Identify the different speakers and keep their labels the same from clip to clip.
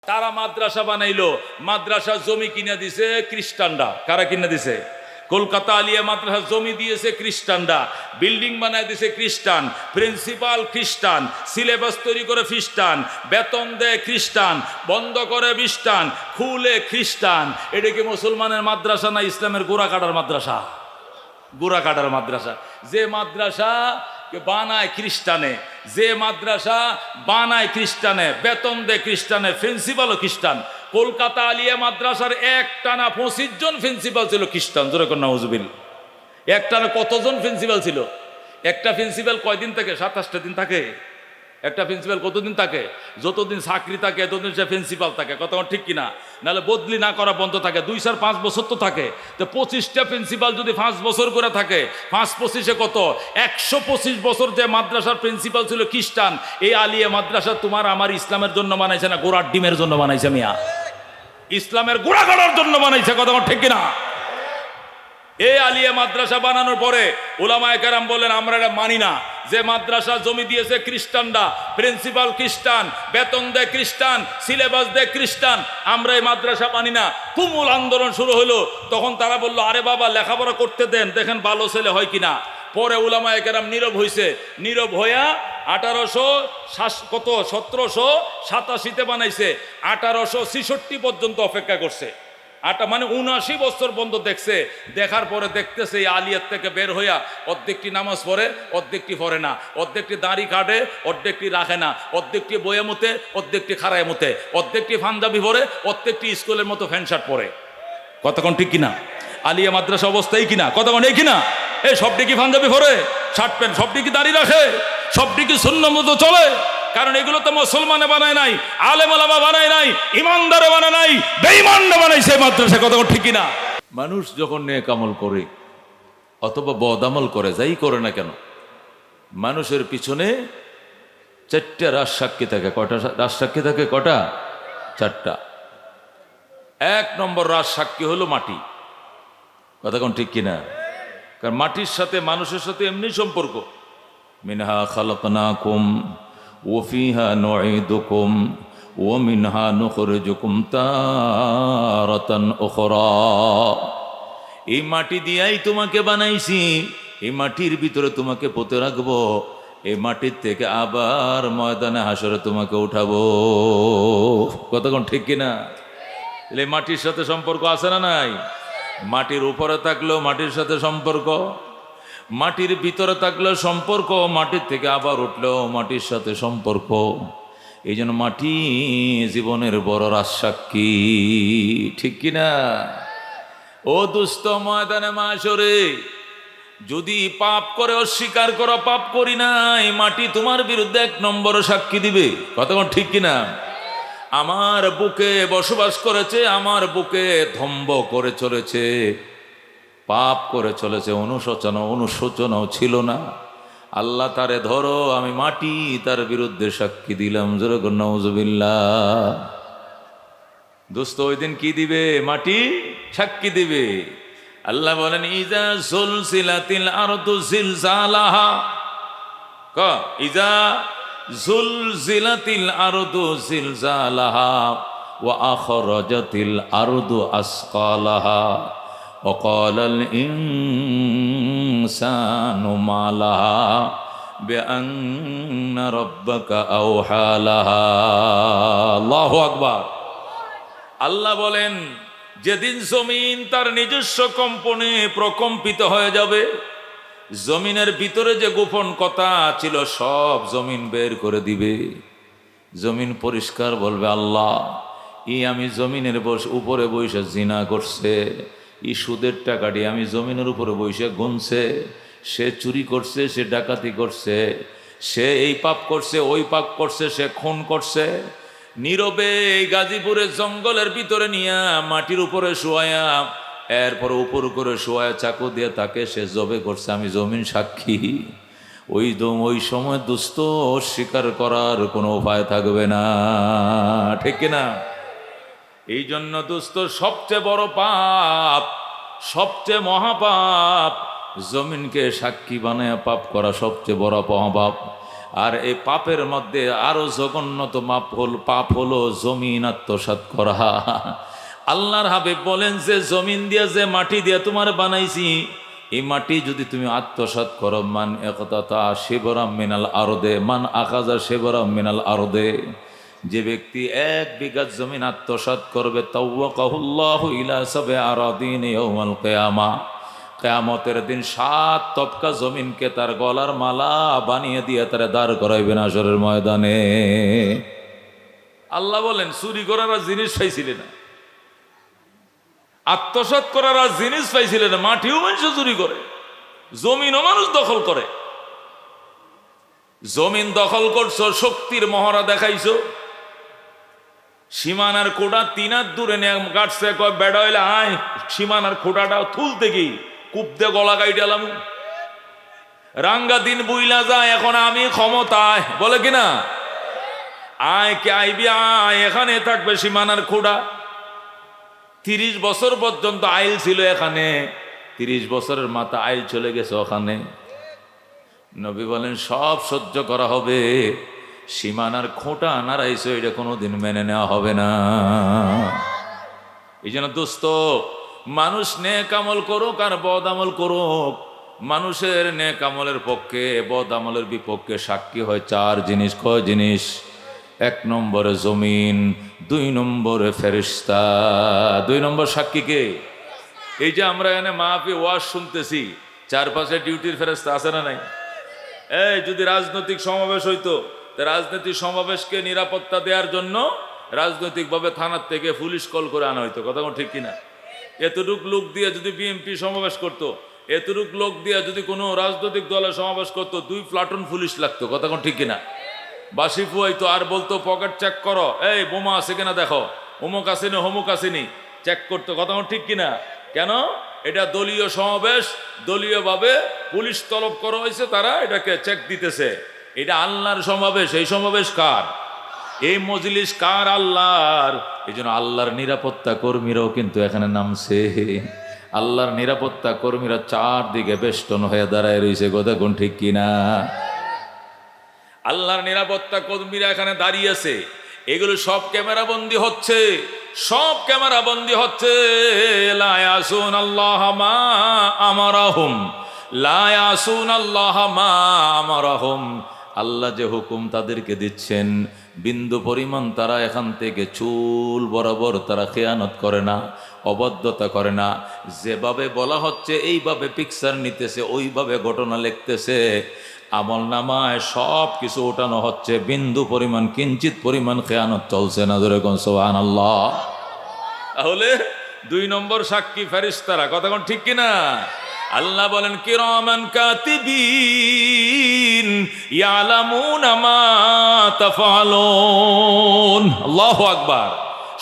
Speaker 1: তারা মাদ্রাসা বানাইলো, মাদ্রাসা জমি কিনে দিছে খ্রিস্টানরা। কারা কিনে দিছে? কলকাতা আলিয়া মাদ্রাসা জমি দিয়েছে খ্রিস্টানরা, বিল্ডিং বানায় দিয়েছে খ্রিস্টান, প্রিন্সিপাল খ্রিস্টান, সিলেবাস তৈরি করে খ্রিস্টান, বেতন দেয় খ্রিস্টান, বন্ধ করে খ্রিস্টান, খুলে খ্রিস্টান। এটা কি মুসলমানের মাদ্রাসা না ইসলামের গোড়া কাটার মাদ্রাসা? গোড়া কাটার মাদ্রাসা। যে মাদ্রাসা বানায় খ্রিস্টানে, যে মাদ্রাসা বানায় খ্রিস্টানে, বেতন দেয় খ্রিস্টানে, প্রিন্সিপালও খ্রিস্টান। কলকাতা আলিয়া মাদ্রাসার একটানা 25 জন প্রিন্সিপাল ছিল খ্রিস্টান। জোরে কর নাউজুবিল্লাহ। একটানা কতজন প্রিন্সিপাল ছিল? একটা প্রিন্সিপাল কয়দিন থাকে? 27টা দিন থাকে। একটা প্রিন্সিপাল কতদিন থাকে? যতদিন চাকরি থাকে এতদিন সে প্রিন্সিপাল থাকে। কথা ঠিক কিনা? নাহলে বদলি না করা বন্ধ থাকে। 2-5 বছর তো থাকে। তো 25টা প্রিন্সিপাল যদি 5 বছর করে থাকে, 5-25 কত? 125 বছর যে মাদ্রাসার প্রিন্সিপাল ছিল খ্রিস্টান। এই আলিয়া মাদ্রাসা তোমার আমার ইসলামের জন্য বানাইছে না গোড়ার ডিমের জন্য বানাইছে? মিয়া, ইসলামের গোড়া করার জন্য বানাইছে। কথা ঠিক কিনা? এই আলিয়া মাদ্রাসা বানানোর পরে উলামায়ে কেরাম বলেন আমরা এটা মানি না। যে মাদ্রাসা জমি দিয়েছে খ্রিস্টানরা, প্রিন্সিপাল খ্রিস্টান, বেতন দেয় খ্রিস্টান, সিলেবাস দেয় খ্রিস্টান, আমরা এই মাদ্রাসা মানি না। তুমুল আন্দোলন শুরু হলো। তখন তারা বলল আরে বাবা লেখাপড়া করতে দেন, দেখেন ভালো ছেলে হয় কিনা। পরে উলামায়ে কেরাম নীরব হয়েছে। নীরব হইয়া 1787 বানাইছে, 1866 পর্যন্ত অপেক্ষা করছে। মানে 79 বছর বন্ধ দেখছে। দেখার পরে দেখতেছে এই আলিয়াত থেকে বের হইয়া অর্ধেকটি নামাজ পড়ে, অর্ধেকটি পড়ে না, অর্ধেকটি দাড়ি কাটে, অর্ধেকটি রাখে না, অর্ধেকটি বইয়ে মতে, অর্ধেকটি খাড়ায় মতে, অর্ধেকটি পাঞ্জাবি পরে, অর্ধেকটি স্কুলের মতো প্যান্ট শার্ট পরে। কতক্ষণ ঠিক কিনা? আলিয়া মাদ্রাসা অবস্থায় কিনা? কতক্ষণ এই কিনা? এই সবটি কি পাঞ্জাবি পরে, শার্ট প্যান্ট, সবটি কি দাড়ি রাখে, সবটি কি সুন্নাহ মতো চলে? কারণ এগুলো তো মুসলমানে বানায় নাই, আলেম ওলামা বানায় নাই, ইমানদারে বানায় নাই, বেঈমানরা বানাইছে মাদ্রাসা। কথা ঠিক কিনা? মানুষ যখন নেক আমল করে অথবা বদ আমল করে, যাই করে না কেন, মানুষের পিছনে 4টা রাজসাক্ষী থাকে। কয়টা রাজসাক্ষী থাকে? কটা? 4টা। 1 নম্বর রাজসাক্ষী হলো মাটি। কথা ঠিক কিনা? কারণ মাটির সাথে মানুষের সাথে এমনি সম্পর্ক। মিনহা খালাকনাকুম ওয়া ফিহা নুঈদুকুম ওয়া মিনহা নুখরিজুকুম তারাতান উখরা। এই মাটি দিয়াই তোমাকে বানাইছি, এই মাটির ভিতরে তোমাকে পুঁতে রাখবো, এই মাটির থেকে আবার ময়দানে হাসরে তোমাকে উঠাবো। কতক্ষণ ঠিক কিনা? এই মাটির সাথে সম্পর্ক আছে না নাই? মাটির উপরে থাকলেও মাটির সাথে সম্পর্ক, মাটির ভিতরে থাকলেও সম্পর্ক, মাটির থেকে আবার উঠলেও মাটির সাথে সম্পর্ক। এই জন্য মাটি জীবনের বড় রাজসাক্ষী। ঠিক কিনা? ও দুস্থ, ময়দানে মাশরে যদি পাপ করে অস্বীকার করো পাপ করি নাই, মাটি তোমার বিরুদ্ধে 1 নম্বর সাক্ষী দিবে। কতক্ষণ ঠিক কিনা? আমার বুকে বসবাস করেছে, আমার বুকে ধম্ব করে চলেছে, পাপ করে চলেছে, অনুশোচনাও ছিল না। আল্লাহ তারে ধরো, আমি মাটি তার বিরুদ্ধে সাক্ষী দিলাম। জোরে কর নাউজুবিল্লাহ। দোস্ত ওই দিন কি দিবে? মাটি সাক্ষী দিবে। আল্লাহ বলেন ইজা জুলজিলাতিল আরদু জিলজালাহা, ইজা জুলজিলাতিল আরদু জিলজালাহা ওয়া আখরাজাতিল আরদু আসকালাহা وقال الإنسان ما لها بأن ربك أوحى لها। আল্লাহু আকবার। আল্লাহ বলেন যেদিন জমিন তার নিজস্ব কম্পনে প্রকম্পিত হয়ে যাবে, জমিনের ভিতরে যে গোপন কথা ছিল সব জমিন বের করে দিবে। জমিন পরিষ্কার বলবে আল্লাহ আমি জমিনের উপরে বসে জিনা করছে, সুদের টাকাটি আমি জমিনের উপরে বসে গুনছে, সে চুরি করছে, সে ডাকাতি করছে, সে এই পাপ করছে, ওই পাপ করছে, সে খুন করছে। নীরবে এই গাজীপুরের জঙ্গলের ভিতরে নিয়ে মাটির উপরে শোয়ায়া, এরপর উপর করে শোয়ায়া চাকু দিয়ে তাকে সে জবে করছে। আমি জমিন সাক্ষী। ওই সময় দুস্থ অস্বীকার করার কোনো উপায় থাকবে না। ঠিক কিনা? এই জন্য দোস্ত সবচেয়ে বড় পাপ, সবচেয়ে মহাপাপ, জমিনকে সাক্ষী বানায় পাপ করা সবচেয়ে বড় মহাপাপ। আর এই পাপের মধ্যে আরো জঘন্যতম পাপ হলো জমিন আত্মসাৎ করা। আল্লাহর হাবিব বলেন যে জমিন দিয়ে যে মাটি দিয়ে তোমার বানাইছি, এই মাটি যদি তুমি আত্মসাৎ করো, মান একতা শিবরাম মিনাল আরদে মান আকাজা শিবরাম মিনাল আরদে, যে ব্যক্তি 1 বিঘা জমিন আত্মসাৎ করবে, তাওয়াকাহুল্লাহু ইলা সাব'i আরাদিন ইয়াউমাল কিয়ামা, কিয়ামতের দিন 7 তবকা জমিনকে তার গলার মালা বানিয়ে দিয়ে তারা দাঁড় করাইবেন হাশরের ময়দানে। আল্লাহ বলেন চুরি করার আর জিনিস পাইছিলেন না, আত্মসাৎ করার আর জিনিস পাইছিলেন না। মাটিও মানুষ চুরি করে, জমিনও মানুষ দখল করে। জমিন দখল করছো, শক্তির মহড়া দেখাইছো, সীমানার কোটা 3 হাত দূরে নিয়ে কাটছে, কয় বেড়া হইলে আয় সীমানার খোটাটা তুলতে কি কূপ দিয়ে গলা কাইটালাম। রাঙ্গা দিন বুইলা যায়, এখন আমি ক্ষমতায়, বলে কিনা আয় কে আইবি আয়, এখানে থাকবে সীমানার খোটা। 30 বছর পর্যন্ত আইল ছিল এখানে, 30 বছরের মাথা আইল চলে গেছে ওখানে। নবী বলেন সব সহ্য করা হবে, সীমানার খোঁটা নাড়াইছো এটা কোনোদিন মেনে নেওয়া হবে না। এই জন্য দোস্ত, মানুষ নেক আমল করুক আর বদ আমল করুক, মানুষের নেক আমলের পক্ষে বদ আমলের বিপক্ষে সাক্ষী হয় 4 জিনিস। কয় জিনিস? 1 নম্বরে জমিন, 2 নম্বরে ফেরেশতা। 2 নম্বর সাক্ষী কে? এই যে আমরা এখানে মাহফিল ওয়াজ শুনতেছি, চারপাশে ডিউটির ফেরেশতা আছে না নাই? এই যদি রাজনৈতিক সমাবেশ হইতো, রাজনৈতিক সমাবেশকে নিরাপত্তা দেওয়ার জন্য রাজনৈতিকভাবে থানার থেকে পুলিশ কল করে আনা হইতো, কথা ঠিক কিনা? এতটুক লোক দিয়ে যদি বিএনপি সমাবেশ করতো, এতটুক লোক দিয়ে যদি কোনো রাজনৈতিক দলের সমাবেশ করতো, 2 প্লাটুন পুলিশ লাগতো, কথা ঠিক কিনা? বাসি ফুয়াইতো আর বলতো পকেট চেক করো, এই বোমা আছে কিনা দেখো, অমুক আসেনি হমুক আসেনি, চেক করতো, কথা ঠিক কিনা? কেন? এটা দলীয় সমাবেশ, দলীয়ভাবে পুলিশ তলব করা হয়েছে, তারা এটাকে চেক দিতেছে। এটা আল্লাহর সমাবেশ, এই সমাবেশ কার? এই মজলিস কার? আল্লাহর। এই জন্য আল্লাহর নিরাপত্তা কর্মীরাও কিন্তু এখানে নামছে। আল্লাহর নিরাপত্তা কর্মীরা 4 দিকে বেষ্টন হয়ে দাঁড়ায় রয়েছে, কথা কোন ঠিক কিনা? আল্লাহর নিরাপত্তা কর্মীরা এখানে দাঁড়িয়েছে, এগুলো সব ক্যামেরা বন্দী হচ্ছে, সব ক্যামেরা বন্দী হচ্ছে। লা ইয়াসুন আল্লাহ মা আমারাহুম, লা ইয়াসুন আল্লাহ মা আমারাহুম। আল্লাহ যে হুকুম তাদেরকে দিচ্ছেন, বিন্দু পরিমাণ তারা এখান থেকে চুল বরাবর তারা খেয়ানত করে না, অবদ্ধতা করে না। যেভাবে বলা হচ্ছে এইভাবে পিকচার নিতেছে, ওইভাবে ঘটনা লিখতেছে। আমল নামায় সব কিছু ওঠানো হচ্ছে, বিন্দু পরিমাণ কিঞ্চিত পরিমাণ খেয়ানত চলছে না। ধরে কোন সুবহানাল্লাহ। তাহলে 2 নম্বর সাক্ষী ফেরেশতারা, কথা কোন ঠিক কিনা? আল্লাহ বলেন কিরামান কাতিবিন ইয়ালামুনা মা তাফআলুন। আল্লাহু আকবার।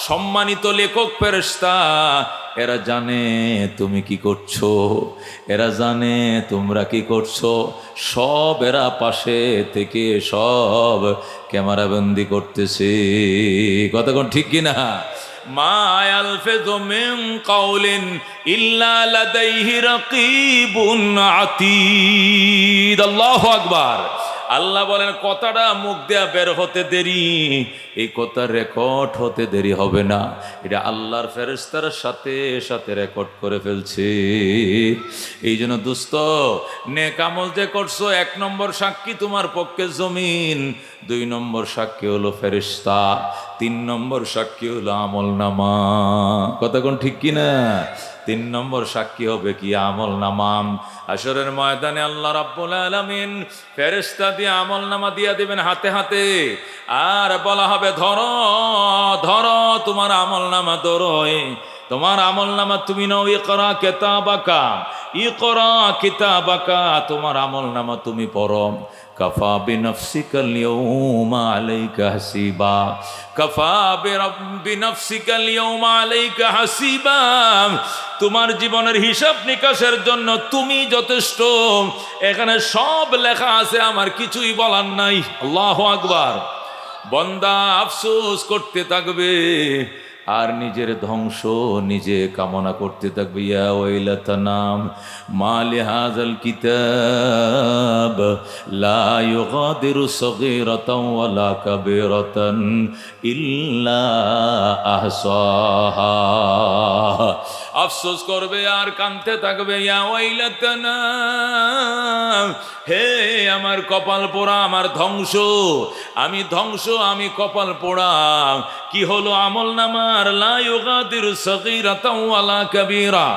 Speaker 1: সম্মানিত লেখক ফেরেশতা, এরা জানে তুমি কি করছো, এরা জানে তোমরা কি করছো, সব এরা পাশে থেকে সব ক্যামেরাবন্দি করতেছে, কথা কোন ঠিক কিনা? মা ইয়ালফিযু মিন কাওলিন ইল্লা লাদাইহি রাকীবুন আতীদ। আল্লাহু আকবার। আল্লাহ বলেন কথাটা মুখ দেয়া বের হতে দেরি, এই কথা রেকর্ড হতে দেরি হবে না। এটা আল্লাহর ফেরেশতার সাথে সাথে রেকর্ড করে ফেলছে। এই জন্য দোস্ত, নেক আমল যে করছো, 1 নম্বর সাক্ষী তোমার পক্ষে জমিন, 2 নম্বর সাক্ষী হলো ফেরেশতা, 3 নম্বর সাক্ষী হলো আমল নামা, কথা কোন ঠিক কিনা? 3 নম্বর সাক্ষী হবে কি? আমল নামা। হাশরের ময়দানে আল্লাহ রাব্বুল আলামিন ফেরেশতা দিয়ে আমল নামা দিয়া দিবেন হাতে হাতে, আর বলা হবে ধরো ধরো তোমার আমল নামা, ধরো তোমার আমল নামা তুমি নাও। ইকরা কিতাবাকা, ইকরা কিতাবাকা, তোমার আমল নামা তুমি পড়ো। কাফা বিনফসিকাল ইয়াউমা আলাইকা হাসিবা, কাফা বিনফসিকাল ইয়াউমা আলাইকা হাসিবা। তোমার জীবনের হিসাব নিকাশের জন্য তুমি যথেষ্ট। এখানে সব লেখা আছে, আমার কিছুই বলার নাই। আল্লাহু আকবার। বান্দা আফসোস করতে থাকবে,
Speaker 2: আর নিজের ধ্বংস নিজে কামনা করতে থাকবে। ইয়া ওয়াইলাতানাম মা লিহাযাল কিতাব লা ইউগাদিরু সগীরাতাও ওয়ালা কাবীরাতান ইল্লা আহসাহা। আফসোস করবে আর কাঁদতে থাকবে, ইয়া ওয়াইলাতানা, হে আমার কপাল পোড়া, আমার ধ্বংস, আমি ধ্বংস, আমি কপাল পোড়া। কি হলো আমল নামার? লা ইউগাদিরু সগীরাতাও ওয়ালা কাবীরা,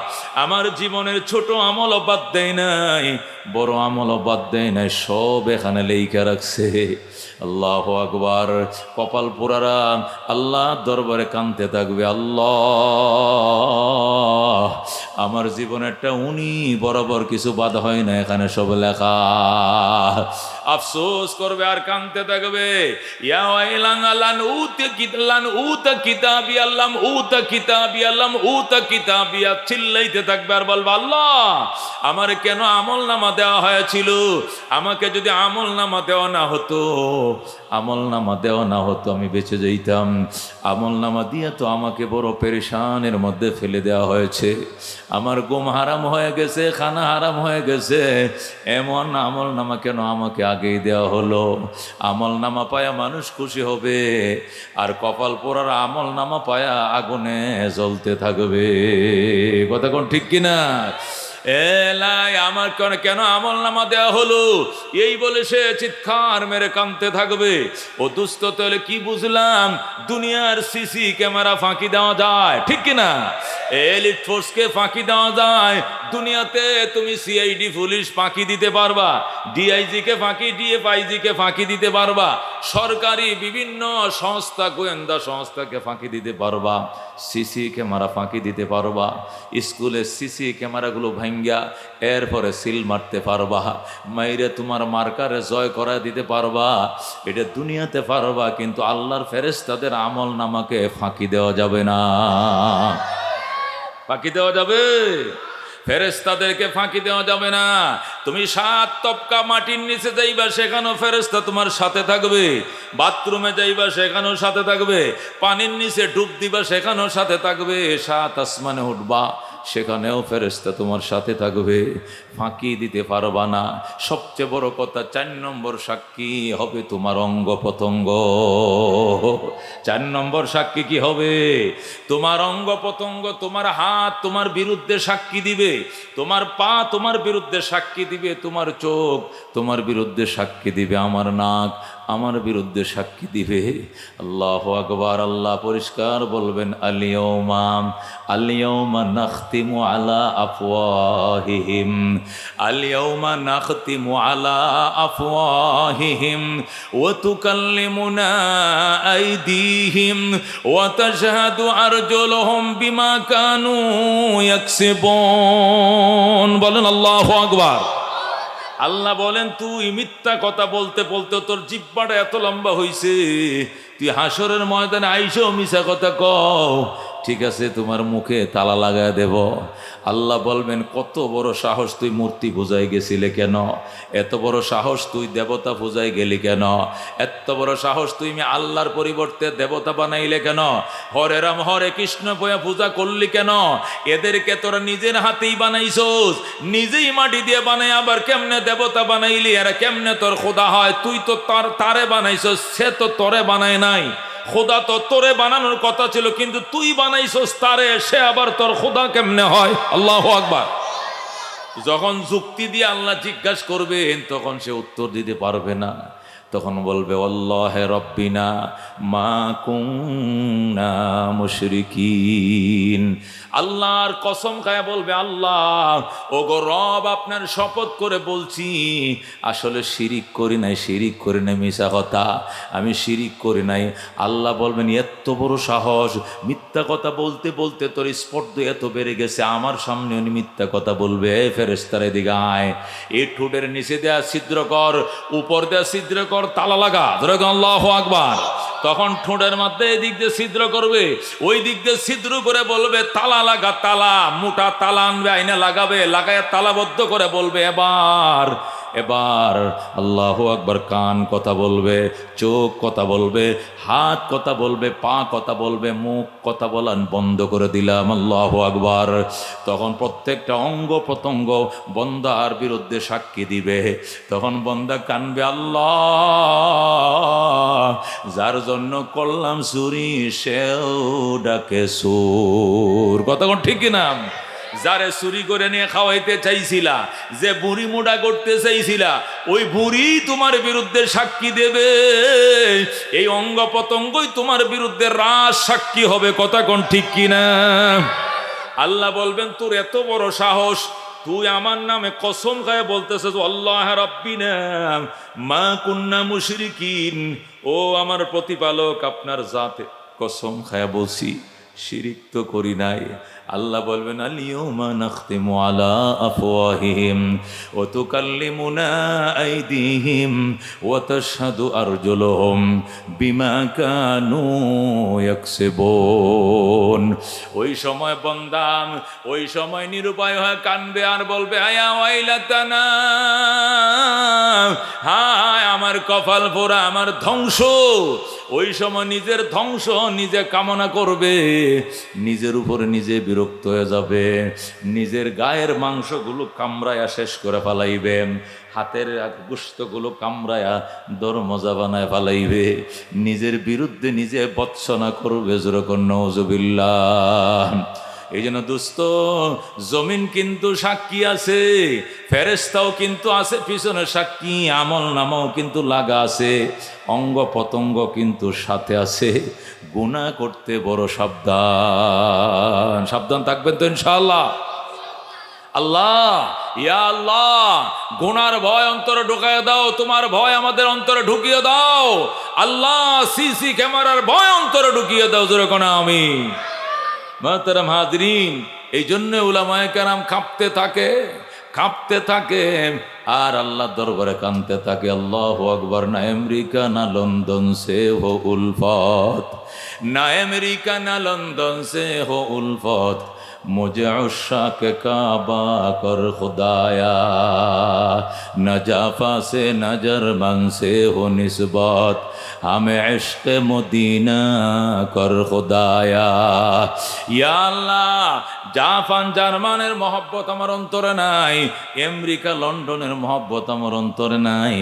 Speaker 2: আমার জীবনের ছোট আমল বাদ দেয় নাই, বড় আমল বাদ দেয় নাই, সব এখানে লেখা রাখছে। আল্লাহু আকবার। কপাল পোড়ারা আল্লাহ দরবারে কাঁদতে থাকবে, আল্লাহ আমার জীবনেরটা উনি বরাবর কিছু বাদ হয় না, এখানে সব লেখা। আফসোস করবে আর কাঁদতে থাকবে, ইয়া ওয়াইলান লান উতা কিতাবি আল্লাম উতা কিতাবি আল্লাম উতা কিতাবিয়া, চিল্লাইতে থাকবে আর বলবে, আল্লাহ আমার কেন আমল নামা দেওয়া হয়েছিল? আমাকে যদি আমল নামা দেওয়া না হতো, আমল নামা দেওয়া না হতো, আমি বেঁচে যাইতাম। আমল নামা দিয়ে তো আমাকে বড় পেরেশানের মধ্যে ফেলে দেওয়া হয়েছে। আমার ঘুম হারাম হয়ে গেছে, খানা হারাম হয়ে গেছে, এমন আমল নামা কেন আমাকে আগেই দেওয়া হলো? আমল নামা পায়া মানুষ খুশি হবে, আর কপাল পোড়ার আমল নামা পায়া আগুনে জ্বলতে থাকবে। কথা কোন ঠিক কিনা? এলাই আমার কেন আমল নামা দেওয়া হলো, এই বলে সে চিৎকার মেরে কাঁদতে থাকবে। ও দুস্থ, তাহলে কি বুঝলাম? দুনিয়ার সিসি ক্যামেরা ফাঁকি দেওয়া যায়, ঠিক কিনা? এলিট ফোর্সকে ফাঁকি দেওয়া যায়। দুনিয়াতে তুমি সিআইডি পুলিশ ফাঁকি দিতে পারবা, ডিআইজি কে ফাঁকি, ডিএফআইজি কে ফাঁকি দিতে পারবা, সরকারি বিভিন্ন সংস্থা, গোয়েন্দা সংস্থাকে ফাঁকি দিতে পারবা, সিসি ক্যামেরা ফাঁকি দিতে পারবা, স্কুলের সিসি ক্যামেরাগুলো ভাঙ্গা এরপরে সিল মারতে পারবা, মাইরে তোমার মার্কারে জয় করা দিতে পারবা, এটা দুনিয়াতে পারবা। কিন্তু আল্লাহর ফেরেশতাদের আমল নামাকে ফাঁকি দেওয়া যাবে না। ফাঁকি দেওয়া যাবে? ফেরেশতাদেরকে ফাঁকি দেওয়া যাবে না। তুমি 7 তপকা মাটির নিচে যাইবা, সেখানেও ফেরেশতা তোমার সাথে থাকবে। বাথরুমে যাইবা, সেখানেও সাথে থাকবে। পানির নিচে ডুব দিবা, সেখানেও সাথে থাকবে। 7 আসমানে উঠবা, সেখানেও ফেরেশতা তোমার সাথে থাকবে, ফাঁকি দিতে পারবা না। সবচেয়ে বড় কথা, 4 নম্বর সাক্ষী হবে তোমার অঙ্গ প্রত্যঙ্গ। 4 নম্বর সাক্ষী কি হবে? তোমার অঙ্গ প্রত্যঙ্গ। তোমার হাত তোমার বিরুদ্ধে সাক্ষী দিবে, তোমার পা তোমার বিরুদ্ধে সাক্ষী দিবে, তোমার চোখ তোমার বিরুদ্ধে সাক্ষী দিবে, আমার নাক আমার বিরুদ্ধে সাক্ষী দিবে। আল্লাহু আকবার। আল্লাহ পরিষ্কার বলবেন, আলিয়াউমা নাখতিমু আলা আফওয়াহিহিম, আলিয়াউমা নাখতিমু আলা আফওয়াহিহিম ওয়া তুকাল্লিমুনা আইদিহিম ওয়া তাশহাদু আরজুলুহুম বিমা কানু ইয়াকসিবুন। বলেন আল্লাহু আকবার। আল্লাহ বলেন, তুই মিথ্যা কথা বলতে বলতে তোর জিহ্বাটা এত লম্বা হইছে, তুই হাসরের ময়দানে আইসো মিছা কথা কও, ঠিক আছে তোমার মুখে তালা লাগায় দেব। আল্লাহ বলবেন, কত বড় সাহস, তুই মূর্তি পূজায় গেছিলে কেন? এত বড় সাহস তুই দেবতা পূজায় গেলি কেন? এত বড় সাহস তুই আল্লাহর পরিবর্তে দেবতা বানাইলে কেন? হরে রাম হরে কৃষ্ণ বয়া পূজা করলি কেন? এদেরকে তোরা নিজের হাতেই বানাইছস, নিজেই মাটি দিয়ে বানাই, আবার কেমনে দেবতা বানাইলি? এরা কেমনে তোর খোদা হয়? তুই তো তারে বানাইছস, সে তো তোরে বানায় নাই। খোদা তো তোরে বানানোর কথা ছিল, কিন্তু তুই বানাইছস তারে, সে আবার তোর খোদা কেমনে হয়? আল্লাহু আকবার। যখন যুক্তি দিয়ে আল্লাহ জিজ্ঞাসা করবেন, তখন সে উত্তর দিতে পারবে না। তখন বলবে, আল্লাহে রব্বিনা মা কুন্না মুশরিকিন। আল্লাহর কসম খায় বলবে, আল্লাহ ওগো রব, আপনার শপথ করে বলছি, আসলে শিরিক করি নাই, শিরিক করি নাই, মিশা কথা, আমি শিরিক করি নাই। আল্লাহ বলবেন, এত বড় সাহস, মিথ্যা কথা বলতে বলতে তোর স্পর্ধ এত বেড়ে গেছে, আমার সামনে উনি মিথ্যা কথা বলবে। এ ফেরেশতারা এদিকে আয়, এই ঠোঁটের নিচে দেয়া ছিদ্র কর, উপর দেয়া ছিদ্র কর, তালা লাগা। ধরে আল্লাহু আকবার। তখন ঠোঁটের মধ্যে এদিক দিয়ে ছিদ্র করবে, ওই দিক দিয়ে ছিদ্র করে বলবে, তালা লাগা, তালা, মোটা তালা আনবে, আইনে লাগাবে, লাগায় তালাবদ্ধ করে বলবে, এবার এবার আল্লাহু আকবার, কান কথা বলবে, চোখ কথা বলবে, হাত কথা বলবে, পা কথা বলবে, মুখ কথা বলা বন্ধ করে দিলাম। আল্লাহু আকবার। তখন প্রত্যেকটা অঙ্গ প্রত্যঙ্গ বন্দার বিরুদ্ধে সাক্ষী দিবে। তখন বন্দা কানবে, আল্লাহ যার জন্য করলাম চুরি সেও ডাকে সুর। কতক্ষণ ঠিক কিনা? যারে চুরি করে নিয়ে খাওয়াইতে চাইছিলা, যে বুড়ি মোড়া করতে চাইছিলা, ওই বুড়ি তোমার বিরুদ্ধে সাক্ষী দেবে। এই অঙ্গ প্রত্যঙ্গই তোমার বিরুদ্ধে রাজ সাক্ষী হবে। কথা কোন ঠিক কিনা? আল্লাহ বলবেন, তোর এত বড় সাহস, তুই আমার নামে কসম খায় বলতেছিস আল্লাহ রাব্বিনা মা কুন্না মুশরিকিন, ও আমার প্রতিপালক আপনার জাতে কসম খায় বলছি, শিরিক তো করি নাই। আল্লাহ বলবেন, আলিয়াউমা নাখতিমু আলা আফওয়াহিহিম ওয়া তুকাল্লিমুনা আইদিহিম ওয়া তাশহাদু আরজুলুহুম বিমা কানু ইয়াকসিবুন। ওই সময় বান্দা ওই সময় নিরুপায় হয়ে কানবে আর বলবে, আয়া ওয়াইলাতানা, হায় আমার কপাল পোড়া, আমার ধ্বংস। ওই সময় নিজের ধ্বংস নিজে কামনা করবে, নিজের উপরে নিজে বিরক্ত হয়ে যাবে, নিজের গায়ের মাংসগুলো কামড়ায়া শেষ করে ফেলাইবে, হাতের গোশতগুলো কামড়ায়া দরমজা বানায় ফেলাইবে, নিজের বিরুদ্ধে নিজে বৎসনা করবে। যেরকম নওজুবিল্লাহ। এই জন্য দোস্ত, জমিন কিন্তু সাক্ষী আছে, ফেরেশতাও কিন্তু আছে পিছনে সাক্ষী, আমল নামাও কিন্তু লাগা আছে, অঙ্গ প্রত্যঙ্গ কিন্তু সাথে আছে। গুনাহ করতে বড় সাবধান। সাবধান থাকবেন তো ইনশাআল্লাহ। আল্লাহ, ইয়া আল্লাহ, গুনার ভয় অন্তরে ঢুকিয়ে দাও, তোমার ভয় আমাদের অন্তরে ঢুকিয়ে দাও। আল্লাহ, সিসি ক্যামেরার ভয় অন্তরে ঢুকিয়ে দাও। যেরকম আমি মাহতারাম হাজরিন, এই জন্য উলামায়ে কেরাম কাঁপতে থাকে আর আল্লাহ দরবারে কানতে থাকে। আল্লাহু আকবার। না আমেরিকা না লন্ডন সে হো উলফত, না আমেরিকা না লন্ডন সে হো উলফত, मुझे उशाक काबा कर खुदाया, न जाफा से नजर मन से हो निस्बत, हमें इश्क मदीना कर खुदाया। या अल्लाह, জাপান জার্মানের মহব্বত আমার অন্তরে নাই, আমেরিকা লন্ডনের মহব্বত আমার অন্তরে নাই।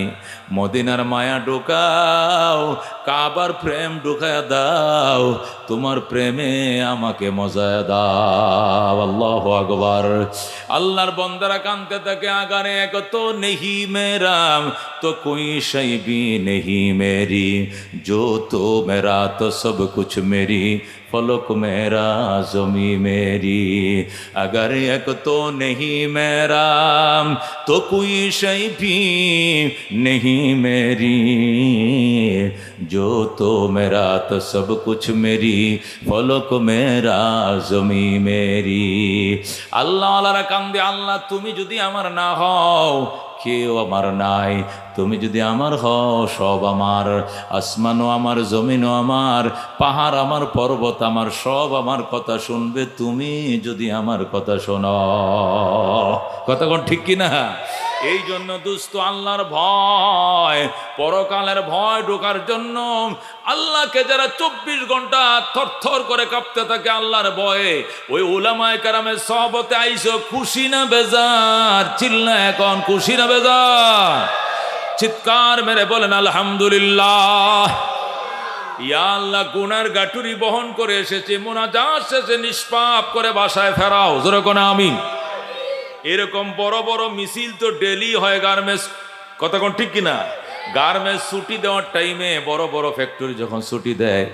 Speaker 2: মদিনার মায়া ঢুকাও, কাবার প্রেম ঢুকায়া দাও, তোমার প্রেমে আমাকে মজায় দাও। আল্লাহু আকবার। আল্লাহর বন্দারা কানতে থাকে, আগারে এক তো নেহি মেরাম তো কোই শৈ ভি নেহি মেরি, जो तो मेरा तो सब कुछ मेरी, फलक मेरा ज़मी मेरी। अगर एक तो नहीं मेरा तो कोई शै भी नहीं मेरी, जो तो मेरा तो सब कुछ मेरी, फलक मेरा ज़मी मेरी। আল্লাহ আল্লাহরা কান্দে, আল্লাহ তুমি যদি আমার না হও কেউ আমার নাই, তুমি যদি আমার হও সব আমার, আসমানও আমার, জমিনও আমার, পাহাড় আমার, পর্বত আমার, সব আমার কথা শুনবে তুমি যদি আমার কথা শোনো। কথা কোন ঠিক কিনা? এই জন্য দুস্থ আল্লাহর ভয়, পরকালের ভয় ঢোকার জন্য আল্লাহকে যারা 24 ঘন্টা থরথর করে কাঁপতে থাকে আল্লাহর ভয়ে, ওই উলামায়ে কেরামের সহবতে আইসো, খুশি না বেজার? চিল্লা এখন, খুশি না বেজার? চিৎকার মেরে বলেন আলহামদুলিল্লাহ। ইয়া আল্লাহ, গুনার গাটুরি বহন করে এসেছে, মুনাজাত শেষে নিষ্পাপ করে বাসায় ফেরাও। যেরকম আমিন। এরকম বড় বড় মিছিল তো ডেলি হয় গার্মেন্টস। কথা কোন ঠিক কিনা? গার্মেন্টস ছুটি দেওয়ার টাইমে বড় বড় ফ্যাক্টরি যখন ছুটি দেয়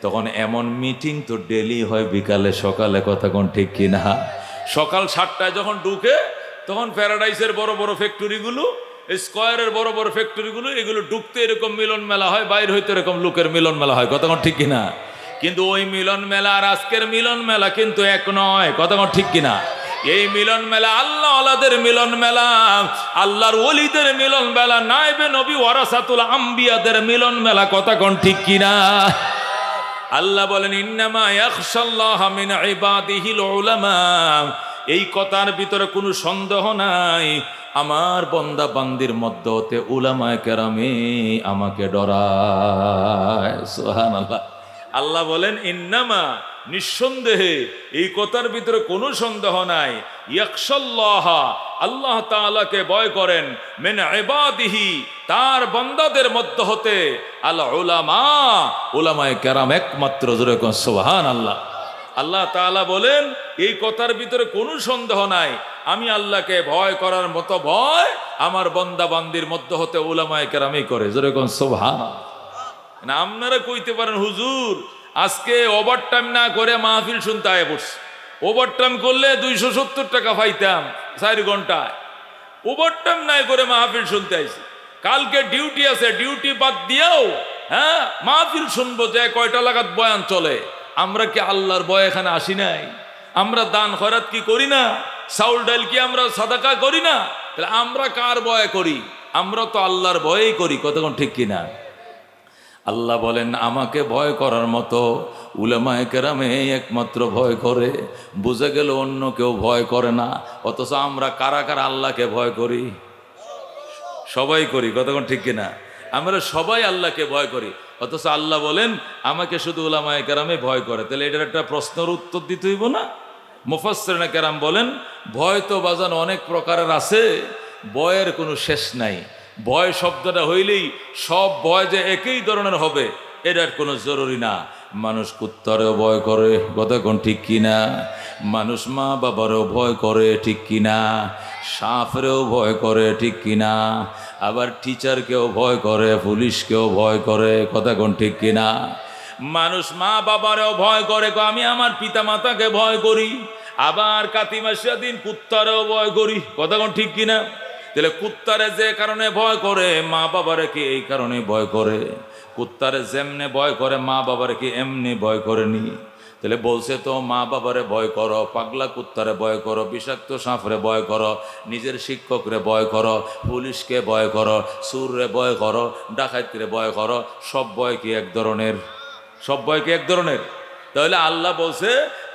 Speaker 2: তখন এমন মিটিং তো ডেলি হয় বিকালে সকালে। কথা কোন ঠিক কিনা? সকাল 7টায় যখন ঢুকে তখন প্যারাডাইসের বড় বড় ফ্যাক্টরিগুলো, স্কয়ারের বড় বড় ফ্যাক্টরিগুলো, এগুলো ঢুকতে এরকম মিলন মেলা হয়, বাইরে হইতে এরকম লোকের মিলন মেলা হয়। কথা কোন ঠিক কিনা? কিন্তু ওই মিলন মেলা আর আজকের মিলন মেলা কিন্তু এক নয়। কথা কোন ঠিক কিনা? এই মিলন মেলা আল্লাহ ওয়ালাদের মিলন মেলা, আল্লাহর ওলিদের মিলন মেলা, নায়েবে নবী ওয়ারাসাতুল আম্বিয়াদের মিলন মেলা। কথা কোন ঠিক কিনা? আল্লাহ বলেন, ইন্নামা ইয়াখশাল্লাহা মিন ইবাদিহিল উলামা। এই কথার ভিতরে কোনো সন্দেহ নাই আমার বন্দা বান্দির মধ্যে হতে উলামায়ে কেরামে আমাকে ডরায়। সুবহানাল্লাহ। আল্লাহ বলেন ইন্নামা, নিঃসন্দেহে এই কথার ভিতরে কোনো সন্দেহ নাই, ইয়াখশাল্লাহ, আল্লাহ তাআলাকে ভয় করেন, মিন ইবাদিহি, তার বান্দাদের মধ্যে হতে, আল উলামা, উলামায়ে কেরাম একমাত্র। জোরে কোন সুবহানাল্লাহ। আল্লাহ তাআলা বলেন এই কথার ভিতরে কোনো সন্দেহ নাই, আমি আল্লাহকে ভয় করার মতো ভয় আমার বান্দা বান্দির মধ্যে হতে উলামায়ে কেরামই করে। জোরে কোন সুবহানাল্লাহ। না আপনারা কইতে পারেন হুজুর আজকে ওভারটাইম না করে মাহফিল শুনতে আয় পড়ছে, ওভারটাইম করলে 270 টাকা পাইতাম 4 ঘন্টায়, ওভারটাইম নাই করে মাহফিল শুনতে আইছি। কালকে ডিউটি আছে, ডিউটি বাদ দিয়েও হ্যাঁ মাহফিল শুনবো, যে কয়টা লাগাত বয়ান চলে। আমরা কি আল্লাহর ভয় এখানে আসি নাই? আমরা দান খয়রাত কি করি না? চাউল ডাল কি আমরা সাদাকা করি না? তাহলে আমরা কার ভয় করি? আমরা তো আল্লাহর ভয়েই করি। কতক্ষণ ঠিক কিনা? আল্লাহ বলেন আমাকে ভয় করার মতো উলামায়ে কেরামে একমাত্র ভয় করে। বুঝে গেল অন্য কেউ ভয় করে না। অথচ আমরা কারা কারা আল্লাহকে ভয় করি? সবাই করি। কতক্ষণ ঠিক কিনা? আমরা সবাই আল্লাহকে ভয় করি, অথচ আল্লাহ বলেন আমাকে শুধু উলামায়ে কেরামে ভয় করে। তাহলে এটার একটা প্রশ্নের উত্তর দিতে হইব না? মুফাসসিরিনে কেরাম বলেন ভয় তো বাজান অনেক প্রকারের আছে, ভয়ের কোনো শেষ নাই। ভয় শব্দটা হইলেই সব ভয় যে একই ধরনের হবে এটার কোনো জরুরি না। মানুষ কুত্তারেও ভয় করে, কতক্ষণ ঠিক কিনা? মানুষ মা বাবারও ভয় করে, ঠিক কিনা? সাপেরও ভয় করে, ঠিক কিনা? আবার টিচারকেও ভয় করে, পুলিশকেও ভয় করে, কতক্ষণ ঠিক কিনা? মানুষ মা বাবারও ভয় করে, আমি আমার পিতা মাতাকে ভয় করি। আবার কাতিমাসিয়া দিন কুত্তারেও ভয় করি, কতক্ষণ ঠিক কিনা? তাহলে কুত্তারে যে কারণে ভয় করে মা বাবারে কি এই কারণে ভয় করে? কুত্তারে যেমনে ভয় করে মা বাবারে কি এমনি ভয় করেনি? তাহলে বলছে তো মা বাবারে ভয় করো, পাগলা কুত্তারে ভয় করো, বিষাক্ত সাপরে ভয় করো, নিজের শিক্ষকরে ভয় করো, পুলিশকে ভয় করো, চুররে ভয় করো, ডাকাতরে ভয় করো। সব ভয় কি এক ধরনের? সব ভয় কি এক ধরনের? তাহলে আল্লাহ বলছে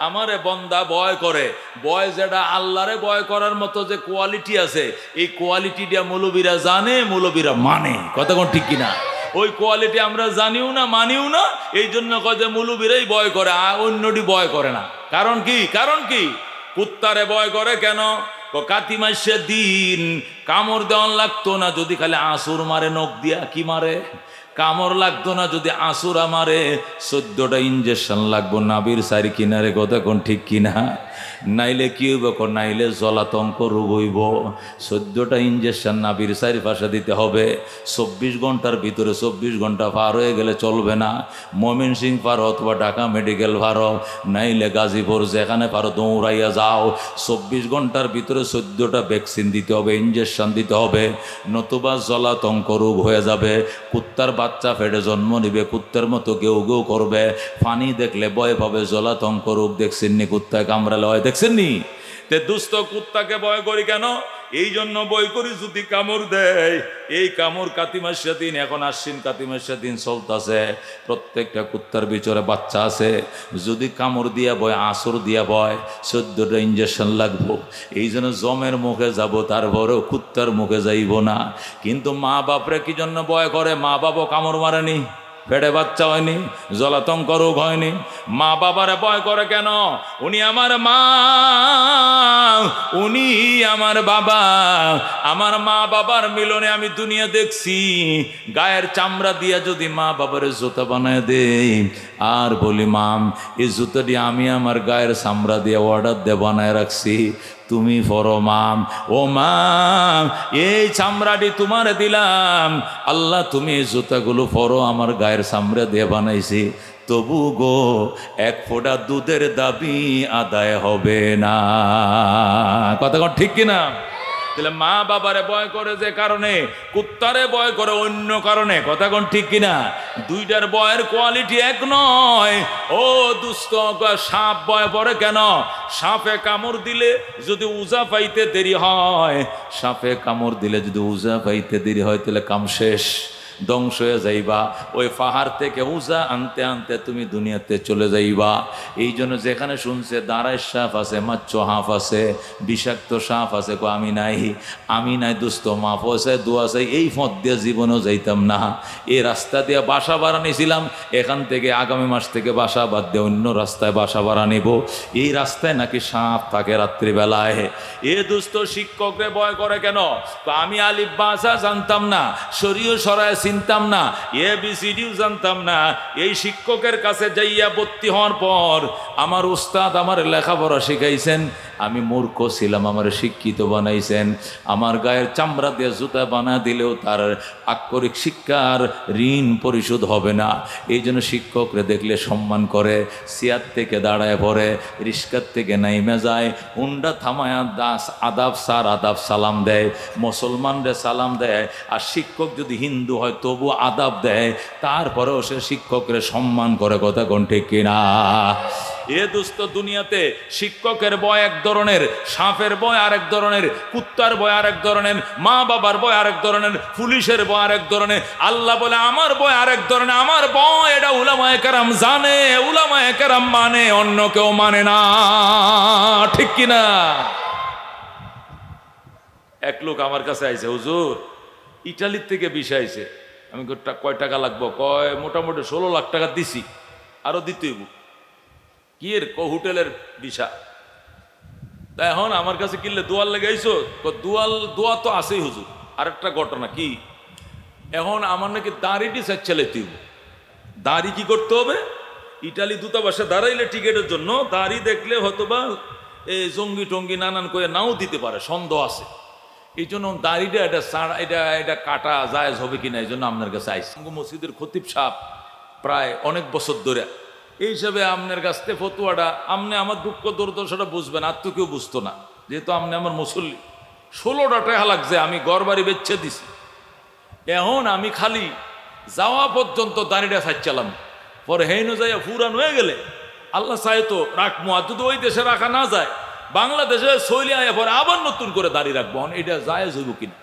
Speaker 2: আমারে বন্দা ভয় করে। ভয় যেটা আল্লাহরে ভয় করার মতো যে কোয়ালিটি আছে, এই কোয়ালিটিটা মৌলবীরা জানে, মৌলবীরা মানে। কতক্ষণ ঠিক কিনা? ওই কোয়ালিটি আমরা জানিও না, মানিও না, এই জন্য কয় যে মৌলবীরাই ভয় করে, আর অন্যটি ভয় করে না। কারণ কি? কারণ কি? কুত্তারে ভয় করে কেন? কাতি মাসের দিন কামড় দেওয়ান লাগতো না যদি খালি আসুর মারে, নখ দিয়া কি মারে? কামড় লাগতো না যদি আসুরা মারে, 14টা ইঞ্জেকশন লাগবো নাবির সারি কিনারে। কতক্ষণ ঠিক কিনা? নাইলে কি হইব? নাইলে জলাতঙ্ক রোগ হইব। 14টা ইঞ্জেকশন নাবির সারি পাশে দিতে হবে। 24 ঘন্টার ভিতরে 24 ঘন্টা পার হয়ে গেলে চলবে না। ময়মনসিংহ পারো অথবা ঢাকা মেডিকেল পারো, নাইলে গাজীপুর, যেখানে পারো দৌড়াইয়া যাও। 24 ঘন্টার ভিতরে 14টা ভ্যাকসিন দিতে হবে, ইঞ্জেকশন দিতে হবে, নতুবা জলাতঙ্ক রোগ হয়ে যাবে। কুত্তার বাচ্চা ফেটে জন্ম নিবে, কুত্তার মতো কেউ কেউ করবে, পানি দেখলে ভয় পাবে, জলাতঙ্ক রোগ। দেখছেননি কুত্তায় কামড়ালে হয়? দেখছেননি? তে দুস্থ কুত্তাকে ভয় করি কেন? এই জন্য ভয় করি যদি কামড় দেয়। এই কামড় কাতিমাসিয়া দিন, এখন আশ্বিন কাতিমাসিয়া দিন চলতেছে, প্রত্যেকটা কুত্তার ভিতরে বাচ্চা আছে। যদি কামড় দিয়া ভয়, আসর দিয়া ভয়, 14টা ইঞ্জেকশন লাগবো। এই জন্য জমের মুখে যাব, তারপরেও কুত্তার মুখে যাইব না। কিন্তু মা বাপরে কি জন্য ভয় করে? মা বাপও কামড় মারেনি, পেটে বাচ্চা হয়নি, জলাতঙ্ক রোগ হয়নি। মা বাবারে ভয় করে কেন? উনি আমার মা, উনি আমার বাবা। আমার মা বাবার মিলনে আমি দুনিয়া দেখছি। গায়ের চামড়া দিয়া যদি মা বাবার জুতা বানায় দেই আর বলি মাম এই জুতাটি আমি আমার গায়ের চামড়া দিয়ে অর্ডার দিয়ে বানায় রাখছি, তুমি পরো মাম। ও মাম এই চামড়াটি তোমার দিলাম, আল্লাহ তুমি এই জুতাগুলো পরো, আমার গায়ের চামড়া দিয়ে বানাইছি। তবু গো এক ফোঁটা দুধের দাবি আদায় হবে না। কথা ঠিক কিনা? তাহলে মা বাবারে ভয় করে যে কারণে, কুত্তারে ভয় করে অন্য কারণে। কথা কোন ঠিক কিনা? দুইটার ভয়ের কোয়ালিটি এক নয়। ও দুস্থ, সাপ ভয় পড়ে কেন? সাপে কামড় দিলে যদি উজা পাইতে দেরি হয়, সাপে কামড় দিলে যদি উজা পাইতে দেরি হয় তাহলে কাম শেষ। ধ্বংস হয়ে যাইবা। ওই পাহাড় থেকে উজা আনতে আনতে তুমি দুনিয়াতে চলে যাইবা। এই জন্য যেখানে শুনছে দাঁড়ায় সাপ আছে, মাচ্চ হাঁফ আছে, বিষাক্ত সাপ আছে, আমি নাই দুস্থ, মাফ আছে, দোয়া চাই, এই পথ দিয়ে জীবনেও যাইতাম না। এই রাস্তা দিয়ে বাসা ভাড়া নিয়েছিলাম, এখান থেকে আগামী মাস থেকে বাসা বাদ দিয়ে অন্য রাস্তায় বাসা ভাড়া নিব। এই রাস্তায় নাকি সাপ থাকে রাত্রিবেলায়। এ দুস্থ শিক্ষকরে ভয় করে কেন? আমি আলিফ বাসা জানতাম না, শরীয় সরায় চিনতাম না, ABCDও জানতাম না। এই শিক্ষকের কাছে যাইয়া ভর্তি হওয়ার পর আমার উস্তাদ আমার লেখাপড়া শিখাইছেন, আমি মূর্খ ছিলাম, আমার শিক্ষিত বানাইছেন। আমার গায়ের চামড়া দিয়ে জুতা বানা দিলেও তার আক্ষরিক শিক্ষার ঋণ পরিশোধ হবে না। এই জন্য শিক্ষকরে দেখলে সম্মান করে, চেয়ার থেকে দাঁড়ায় পড়ে, রিস্কার থেকে নাইমে যায়, হুন্ডা থামায়া দাস আদাব স্যার আদাব সালাম দেয়, মুসলমানরে সালাম দেয়। আর শিক্ষক যদি হিন্দু হয় তবু আদাব দেয়, তারপরেও সে শিক্ষকরে সম্মান করে। কথা কোন ঠিক কিনা? এ দুস্থ দুনিয়াতে শিক্ষকের ভয় এক ধরনের, সাপের ভয় আরেক ধরনের, কুত্তার ভয় আরেক ধরনের, মা বাবার ভয় আরেক ধরনের, পুলিশের ভয় আরেক ধরনের। আল্লাহ বলে আমার ভয় আরেক ধরনের। আমার ভয় এটা উলামায়ে কেরাম জানে, উলামায়ে কেরাম মানে, অন্য কেউ মানে না। ঠিক কিনা? এক লোক আমার কাছে আইছে, হুজুর ইটালির থেকে বিষয় আইছে। আমি কয় টাকা লাগবো? কয় মোটামুটি 16 লাখ টাকা দিছি, আরো দিতে হইব। কি এর? হোটেলের বিষা। তা এখন আমার কাছে কিনলে দোয়াল লেগাইছো? দোয়া তো আছেই হুজুর। আরেকটা ঘটনা কি, এখন আমার নাকি দাড়িটি চাইতে হইব। দাড়ি কি করতে হবে? ইটালি দূতাবাসে দাঁড়াইলে টিকেটের জন্য দাড়ি দেখলে হয়তোবা এই জঙ্গি টঙ্গি নানান করে নাও দিতে পারে, সন্দেহ আছে। এই জন্য দাড়িটা এটা কাটা জায়েজ হবে কিনা, এই জন্য আপনার কাছে আইসি। মসজিদের খতিব সাহেব প্রায় অনেক বছর ধরে, এই হিসাবে আপনার কাছ থেকে ফতুয়াটা, আপনি আমার দুঃখ দুর্দশাটা বুঝবেন, আর তো কেউ বুঝতো না, যেহেতু আপনি আমার মুসল্লি। 16টা টাকা লাগছে, আমি ঘর বাড়ি বেচে দিছি। এখন আমি খালি যাওয়া পর্যন্ত দাঁড়িয়ে চাইছিলাম, পরে হেন যাইয়া ফুরান হয়ে গেলে আল্লাহ চাই তো রাখবো। আর যদি ওই দেশে রাখা না যায়, বাংলাদেশে শৈলী আয়া পরে আবার নতুন করে দাঁড়িয়ে রাখবো। এটা জায়েজ হইব কিনা?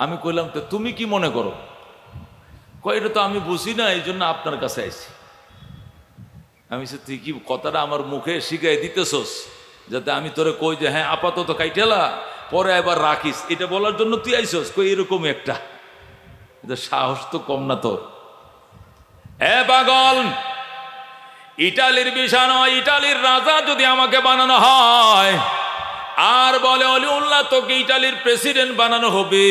Speaker 2: আমি কইলাম তো তুমি কি মনে করো? কয় এটা তো আমি বুঝি না, এই জন্য আপনার কাছে আইছি। আমি তুই কি কথাটা আমার মুখে শিখাই দিতেছস, যাতে আমি তোরে কই যে হ্যাঁ আপাতত কাইটেলা, পরে এবার রাখিস, এটা বলার জন্য তুই আইসস? কই এরকম একটা সাহস তো কম না তোর। হ্যাঁ পাগল, ইটালির বিষা নয়, ইটালির রাজা যদি আমাকে বানানো হয় আর বলে অলিউল্লাহ তোকে ইটালির প্রেসিডেন্ট বানানো হবে,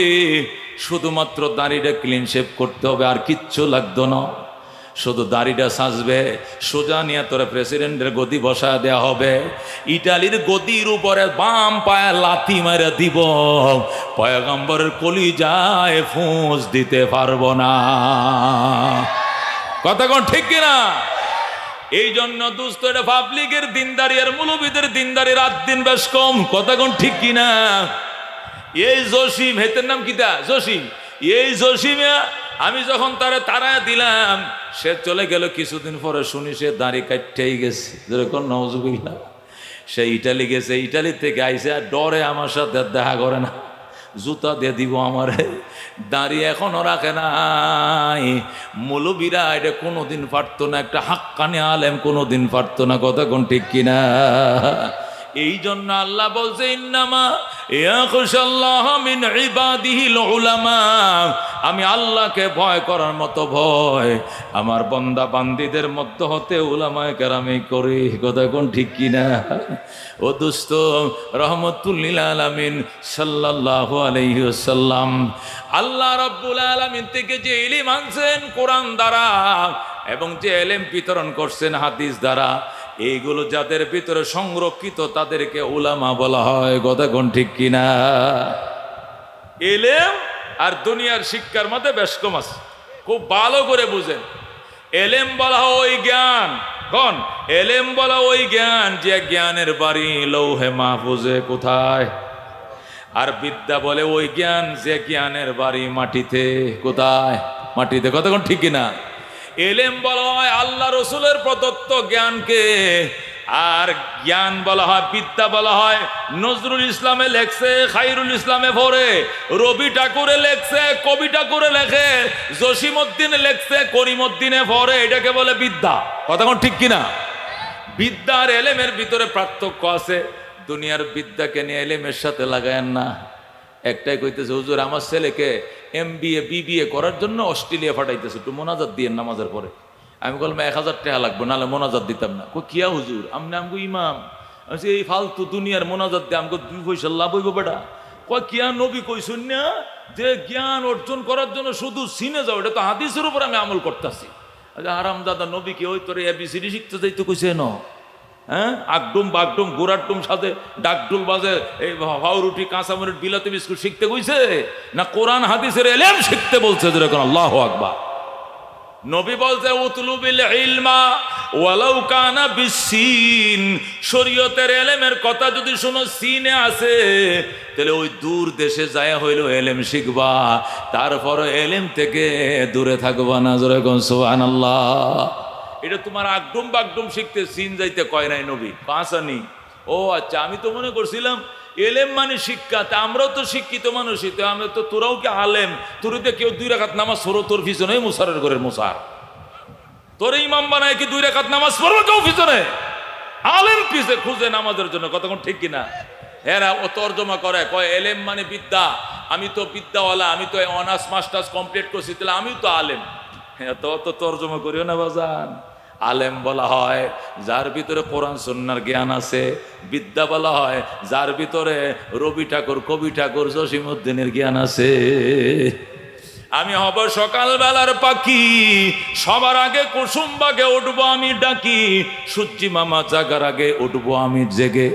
Speaker 2: শুধুমাত্র দাড়িটা ক্লিন শেভ করতে হবে, আর কিচ্ছু লাগতো না। শুধু দাড়িটা সাজবে, সোজা নিয়ে তোরা প্রেসিডেন্টের গদি বসা দেয়া হবে। ইটালির গদির উপরে বাম পায়ে লাথি মারা দিব, পয়গম্বরের কলিজায় ফুঁস দিতে পারবো না। কথা কোন ঠিক কিনা? এই জন্য দুস্থ এটা পাবলিকের দিনদারি আর মুলবিদের দিনদারি রাত দিন বেশ কম। কথা কোন ঠিক কিনা? এই জসিম, হেতের নাম কিতা? জসিম। এই জসিমে আমি যখন তারায় দিলাম, সে চলে গেল, কিছুদিন পরে শুনি সে দাড়ি কাটতেই গেছে। যেরকম নওয়াজুবিল্লাহ, সে ইটালি গেছে, ইটালি থেকে আইসে, আর ডরে আমার সাথে দেখা করে না, জুতা দিয়ে দিব আমারে। দাঁড়িয়ে এখনো রাখে নাই। মৌলবীরা এটা কোনোদিন পারতো না, একটা হাক্কানি আলেম কোনোদিন পারতো না। কথা কোন ঠিক কিনা? এই জন্য আল্লাহ বলছে ইন্নামা ইয়াখশাল্লাহ মিন ইবাদিহিল উলামা, আমি আল্লাহকে ভয় করার মতো ভয় আমার বান্দা বান্দীদের মধ্য হতে উলামায়ে কেরামই করি। কথা কোন ঠিক কিনা? ও দোস্ত, রহমতুল লিল আলামিন সাল্লাল্লাহু আলাইহি ওয়াসাল্লাম আল্লাহ রাব্বুল আলামিন থেকে যে ইলম আনছেন কোরআন দ্বারা, এবং যে ইলম বিতরণ করছেন হাদিস দ্বারা, এইগুলো যাদের ভিতরে সংরক্ষিত তাদেরকে উলামা বলা হয়। কথা কোন ঠিক কিনা? ইলম আর দুনিয়ার শিক্ষার মধ্যে বেশ কম আছে, খুব ভালো করে বুঝেন। ইলম বলা হয় ওই জ্ঞান, কোন ইলম বলা ওই জ্ঞান যে জ্ঞানের বাড়ি লৌহে মাহফুজে। কোথায়? আর বিদ্যা বলে ওই জ্ঞান যে জ্ঞানের বাড়ি মাটিতে। কোথায়? মাটিতে। কতক্ষণ ঠিক কিনা? ইলম বলা হয় আল্লাহ রসুলের প্রদত্ত জ্ঞানকে, আর জ্ঞান বলা হয়, বিদ্যা বলা হয়। নজরুল ইসলামে লেখছে, খাইরুল ইসলামে পড়ে, রবি ঠাকুরে লেখছে, কবি ঠাকুরে লেখে, জসিমউদ্দিনে লেখছে, করিমউদ্দিনে পড়ে, এটাকে বলে বিদ্যা। কথা কোন ঠিক কিনা? বিদ্যা আর এলেমের ভিতরে পার্থক্য আছে। দুনিয়ার বিদ্যাকে নিয়ে এলেমের সাথে লাগায়েন না। একটাই কইতেছে, হুজুর আমার ছেলেকে MBA BBA করার জন্য অস্ট্রেলিয়া পাঠাইতেছে, একটু মোনাজাত দিয়ে নামাজের পরে। আমি বললাম 1000 টাকা লাগবে, নাহলে মোনাজাত দিতাম না। কিয়া হুজুর, আমনে আমগো ইমাম, আমি এই ফালতু দুনিয়ার মোনাজাত দিয়ে আমগো 2 পয়সা লাভ হইব বেটা। কিয়া নবী কইছেন না যে জ্ঞান অর্জন করার জন্য শুধু সিনে যাও, এটা তো হাদিসের উপর আমি আমল করতেছি। আরাম দাদা নবী কি ওই তোর ABCD শিখতে যাইতে কইছে ন? হ্যাঁ, আগডুম বাগডুম গোড়াডুম সাথে ডাকডুল বাজে, এই হাওরুটি কাঁচামরিচ বিলাতি বিস্কুট শিখতে কইছে না কোরআন হাদিসের এলেম শিখতে বলছে? যেরকম আল্লাহু আকবার। নবী বলছে উতলুবিল ইলমা ওয়ালাউ কানা বিসিন, শরীয়তের এলেমের কথা যদি শুনো সিনে আছে, তাহলে ওই দূর দেশে যায় হইলো এলেম শিখবা, তারপর এলেম থেকে দূরে থাকবা না। যেরকম সুবহানাল্লাহ। এটা তোমার আগডুম বাগডুম শিখতে সিন যাইতে কয় নাই নবী, পাঁচানি। ও আচ্ছা, আমি তো মনে করছিলাম এলেম মানে শিক্ষা। তা আমরাও তো শিক্ষিত মানুষই, তো আমরা তো, তোরাও কি আলেম? তোরতে কেউ 2 রাকাত নামাজ পড়ো, তোর পিছনে মুসারের ঘরের মুসার, তোর ইমাম বানায় কি 2 রাকাত নামাজ পড়বো কেউ পিছনে? আলেম পিছে খুঁজে নামাজের জন্য। কতক্ষণ ঠিক কিনা? এরা ও তর্জমা করে, কয় এলেম মানে বিদ্যা। আমি তো বিদ্যাওয়ালা, আমি তো অনার্স মাস্টার্স কমপ্লিট করছি, তাহলে আমিও তো আলেম। হ্যাঁ, তো তর্জমা করিও না বাজান। আলেম বলা হয় যার ভিতরে কোরআন সুন্নাহর জ্ঞান আছে। বিদ্যা বলা হয় যার ভিতরে রবি ঠাকুর, কবি ঠাকুর, জসিমউদ্দিনের জ্ঞান আছে। আমি হব সকালবেলার পাখি, সবার আগে কুসুম বাগে উঠবো আমি ডাকি, সূর্যি মামা জাগার আগে উঠবো আমি জেগে,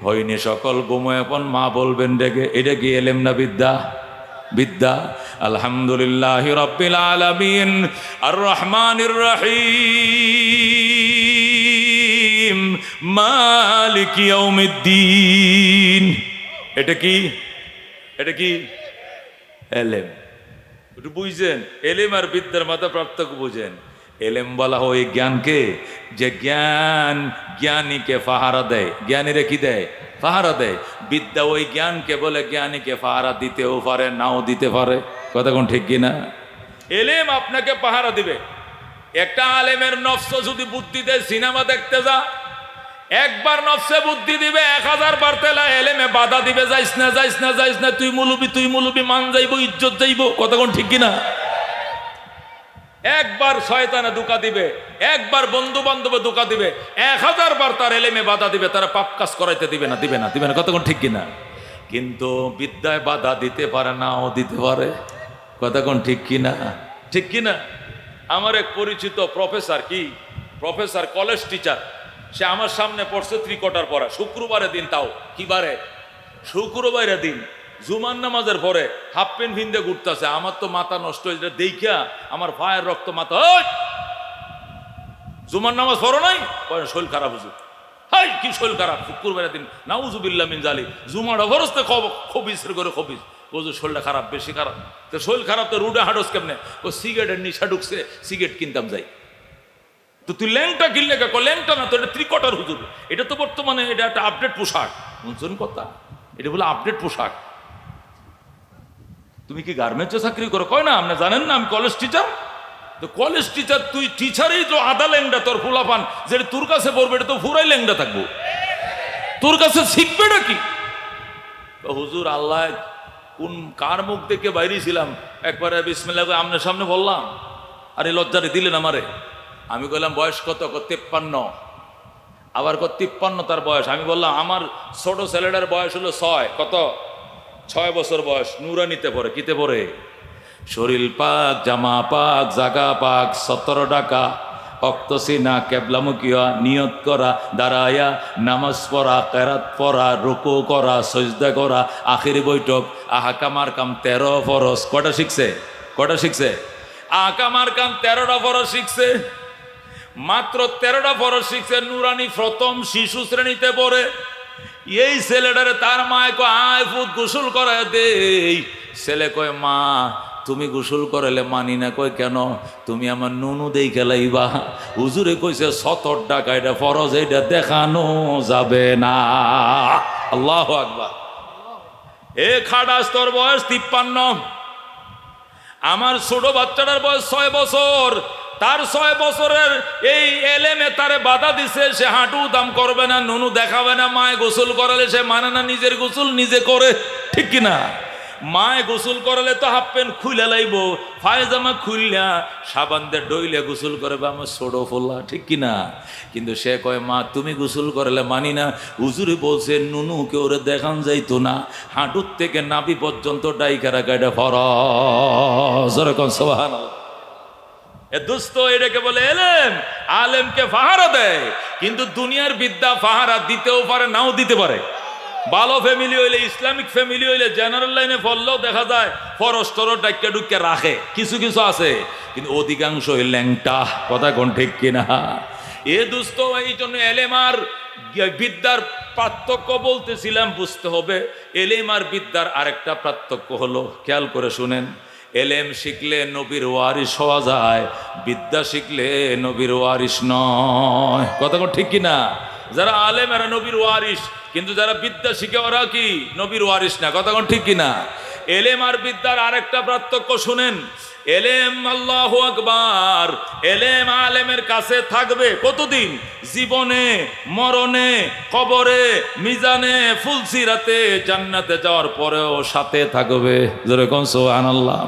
Speaker 2: হয়নি সকল ঘুমোয় এখন মা বলবেন ডেকে। এটা কি এলেম না বিদ্যা? বিদ্যা। আলহামদুলিল্লাহি রাব্বিল আলামিন আর রহমানির রহিম মালিক ইয়াউমিদ্দিন। এটা কি? এটা কি এলেম? একটু বুঝছেন? এলেম আর বিদ্যার মাথা পার্থক্য বুঝেন। এলেম বলা হয় জ্ঞানকে, যে জ্ঞান জ্ঞানীকে পাহারা দেয়। জ্ঞানীরা কি দেয়? পাহারা দেয়। বিদ্যা ওই জ্ঞানকে বলে জ্ঞানীকে পাহারা দিতেও পারে, নাও দিতে পারে। কথা কোন ঠিক কিনা? এলেম আপনাকে পাহারা দিবে। একটা আলেমের নফস যদি বুদ্ধি দেয় সিনেমা দেখতে যা, একবার নফসে বুদ্ধি দিবে, 1000 বার তেলা এলেমে বাধা দিবে, যাইস না যাইস না যাইস না, তুই মুলুবি, মান যাইবো, ইজ্জত যাইবো। কথা কোন ঠিক কিনা? একবার শয়তানে ধোঁকা দিবে, একবার বন্ধু বান্ধবে ধোঁকা দিবে, 1000 বার তার এলেমে বাধা দিবে, তারা পাপ কাজ করাইতে দিবে না, দিবে না, দিবে না। কতক্ষণ ঠিক কিনা? কিন্তু বিদ্যায় বাধা দিতে পারে না, ও দিতে পারে। কতক্ষণ ঠিক কিনা? ঠিক কিনা? আমার এক পরিচিত প্রফেসর, প্রফেসর কলেজ টিচার, সে আমার সামনে পড়ছে 3 কোয়ার্টার পড়া, শুক্রবারের দিন। তাও কি বারে? শুক্রবারের দিন জুমার নামাজের পরে হাফ প্যান্ট ভিন্দে ঘুরতেছে। আমার তো মাথা নষ্ট হয়েছে দেখিয়া, আমার ভাইয়ের রক্ত মাথা। জুমার নামাজ পড়ো নাই? শরীর খারাপ হুজুর। হাই কি শরীর খারাপ? শুক্রবারের দিন, নাউজুবিল্লাহ মিন জালিক। জুমাটা ফরজতে খবিসের করে খবিস। হুজুর শরীরটা খারাপ, বেশি খারাপ। তো শরীর খারাপ তো রুডে হাঁটস কেমনে? ও সিগারেটের নিশা ঢুকছে, সিগারেট কিনতাম যাই। তো তুই ল্যাংটা কিনলে কে? ল্যাংটা না তো, এটা 3 কোয়ার্টার হুজুর। এটা তো বর্তমানে এটা একটা আপডেট পোশাক। বুঝছেন কথা? এটা বলে আপডেট পোশাক। তুমি কি গার্মেন্টসে চাকরি করো? কয় না, আপনি জানেন না আমি কলেজ টিচার। তো কলেজ টিচার, তুই টিচারই তো আধা ল্যাংডা। তোর ফুলাপান যেটা তোর কাছে পড়বে, এটা তো পুরাই ল্যাংডা থাকবো। তোর কাছে শিখবে নাকি? হুজুর আল্লাহ কোন কার মুখ দেখে বাইরে ছিলাম, একবারে বিসমিল্লাহ আপনার সামনে বললাম। আরে লজ্জারে দিলেন আমারে। আমি বললাম বয়স কত? 53। আবার 53 তার বয়স। আমি বললাম আমার ছোট ছেলেটার বয়স হলো 6। কত? 6 বছর বয়স। নুরানিতে পড়ে। কিতে পড়ে? শরীর পাক, জামা পাক, জাগা পাক, 17 টাকা অক্তসিনা, কেবলামুখী হওয়া, নিয়ত করা, দাঁড়াইয়া নামাজ পড়া, কেরাত পড়া, রুকু করা, সজদা করা, আখির বৈঠক, আহকামার কাম 13 ফরজ। কটা শিখছে? কটা শিখছে? আহকামার কাম 13টা ফরজ শিখছে। মাত্র 13টা ফরজ শিখছে। নুরানি প্রথম শিশু শ্রেণীতে পড়ে। এই ছেলেটারে তার মায় কয় আয় ফুট গোসল করায় দেই। ছেলে কয় মা তুমি গোসল করালে মানি না। কই কেন? তুমি আমার নুনু দেই খেলাইবা। হুজুরে কইছে ৭০ টাকা এটা ফরজ, এটা দেখানো যাবে না। আল্লাহু আকবার। এ খাডাস তোর বয়স 53, আমার ছোট বাচ্চাটার বয়স 6 বছর। তার 6 বছরের এই এলেমে তারে বাধা দিছে, সে হাঁটু দাম করবে না, নুনু দেখাবে না। মায়ে গোসল করালে সে মানে না, নিজের গোসল নিজে করে, ঠিক কিনা? মায়ে গোসল করালে তো হাফ প্যান্ট খুইলা লাইব, ফায়জামা খুইলা সাবান দিয়ে ডইলে গোসল করবে আমার ছোট ফোলা, ঠিক কিনা? কিন্তু সে কয় মা তুমি গোসল করালে মানি না। হুজুরে বলছে নুনুকে ওরে দেখান যাইতো না, হাঁটুর থেকে নাভি পর্যন্ত ডাইকা রাখা এটা ফরজ। সুবহানাল্লাহ। এ দোস্ত, এটাকে বলে এলেম। আলেমকে ফাহারা দেয়, কিন্তু দুনিয়ার বিদ্যা ফাহারা দিতেও পারে, নাও দিতে পারে। ভালো ফ্যামিলি হইলে, ইসলামিক ফ্যামিলি হইলে জেনারেল লাইনে পড়লেও দেখা যায় ফরজ টরজ ডাক্কা ডুক্কা রাখে, কিছু কিছু আছে, কিন্তু অধিকাংশ ল্যাংটা। কথা কোন ঠিক কিনা? এ দোস্ত, এই জন্য এলেম আর বিদ্যার পার্থক্য বলতেছিলাম, বুঝতে হবে। এলেম আর বিদ্যার আরেকটা পার্থক্য হলো, খেয়াল করে শুনেন, এলেম শিখলে নবীর ওয়ারিস হওয়া যায়, বিদ্যা শিখলে নবীর ওয়ারিস নয়। কথা কোন ঠিক কিনা? যারা আলেম এরা নবীর ওয়ারিস, কিন্তু যারা বিদ্যা শিখে ওরা কি নবীর ওয়ারিস না। কথা কোন ঠিক কিনা? এলেম আর বিদ্যার আরেকটা পার্থক্য শুনেন। এলেম, আল্লাহু আকবার, এলেম আলেমের কাছে থাকবে কতদিন? জীবনে, মরণে, কবরে, মিজানে, ফুলসিরাতে, জান্নাতে যাওয়ার পরেও সাথে থাকবে। জোরে কোন সুবহানাল্লাহ।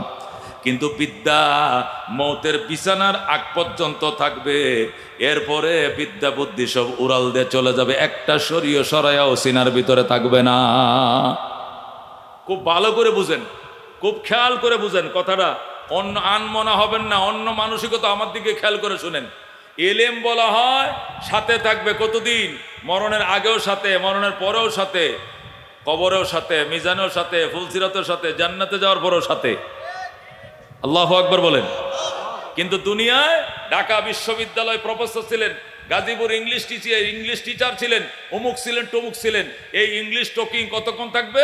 Speaker 2: কিন্তু বিদ্যা মৌতের বিছানার আগ পর্যন্ত থাকবে, এরপরে বিদ্যা বুদ্ধি সব উড়াল দিয়ে চলে যাবে, একটা শরীয় সরাইয়াও সিনার ভিতরে থাকবে না। খুব ভালো করে বুঝেন, খুব খেয়াল করে বুঝেন কথাটা, অন্য আনমনা হবেন না, অন্য মানসিকতা আমার দিকে খেয়াল করে শুনেন। এলেম বলা হয় সাথে থাকবে কতদিন? মরণের আগেও সাথে, মরণের পরেও সাথে, কবরেও সাথে, মিজানেও সাথে, ফুলসিরাতের সাথে, জান্নাতে যাওয়ার পরেও সাথে। আল্লাহু আকবার বলেন। কিন্তু দুনিয়ায় ঢাকা বিশ্ববিদ্যালয় প্রফেসর ছিলেন, গাজীপুর ইংলিশ টিচার ছিলেন, অমুক ছিলেন, টমুক ছিলেন, এই ইংলিশ টকিং কতক্ষণ থাকবে?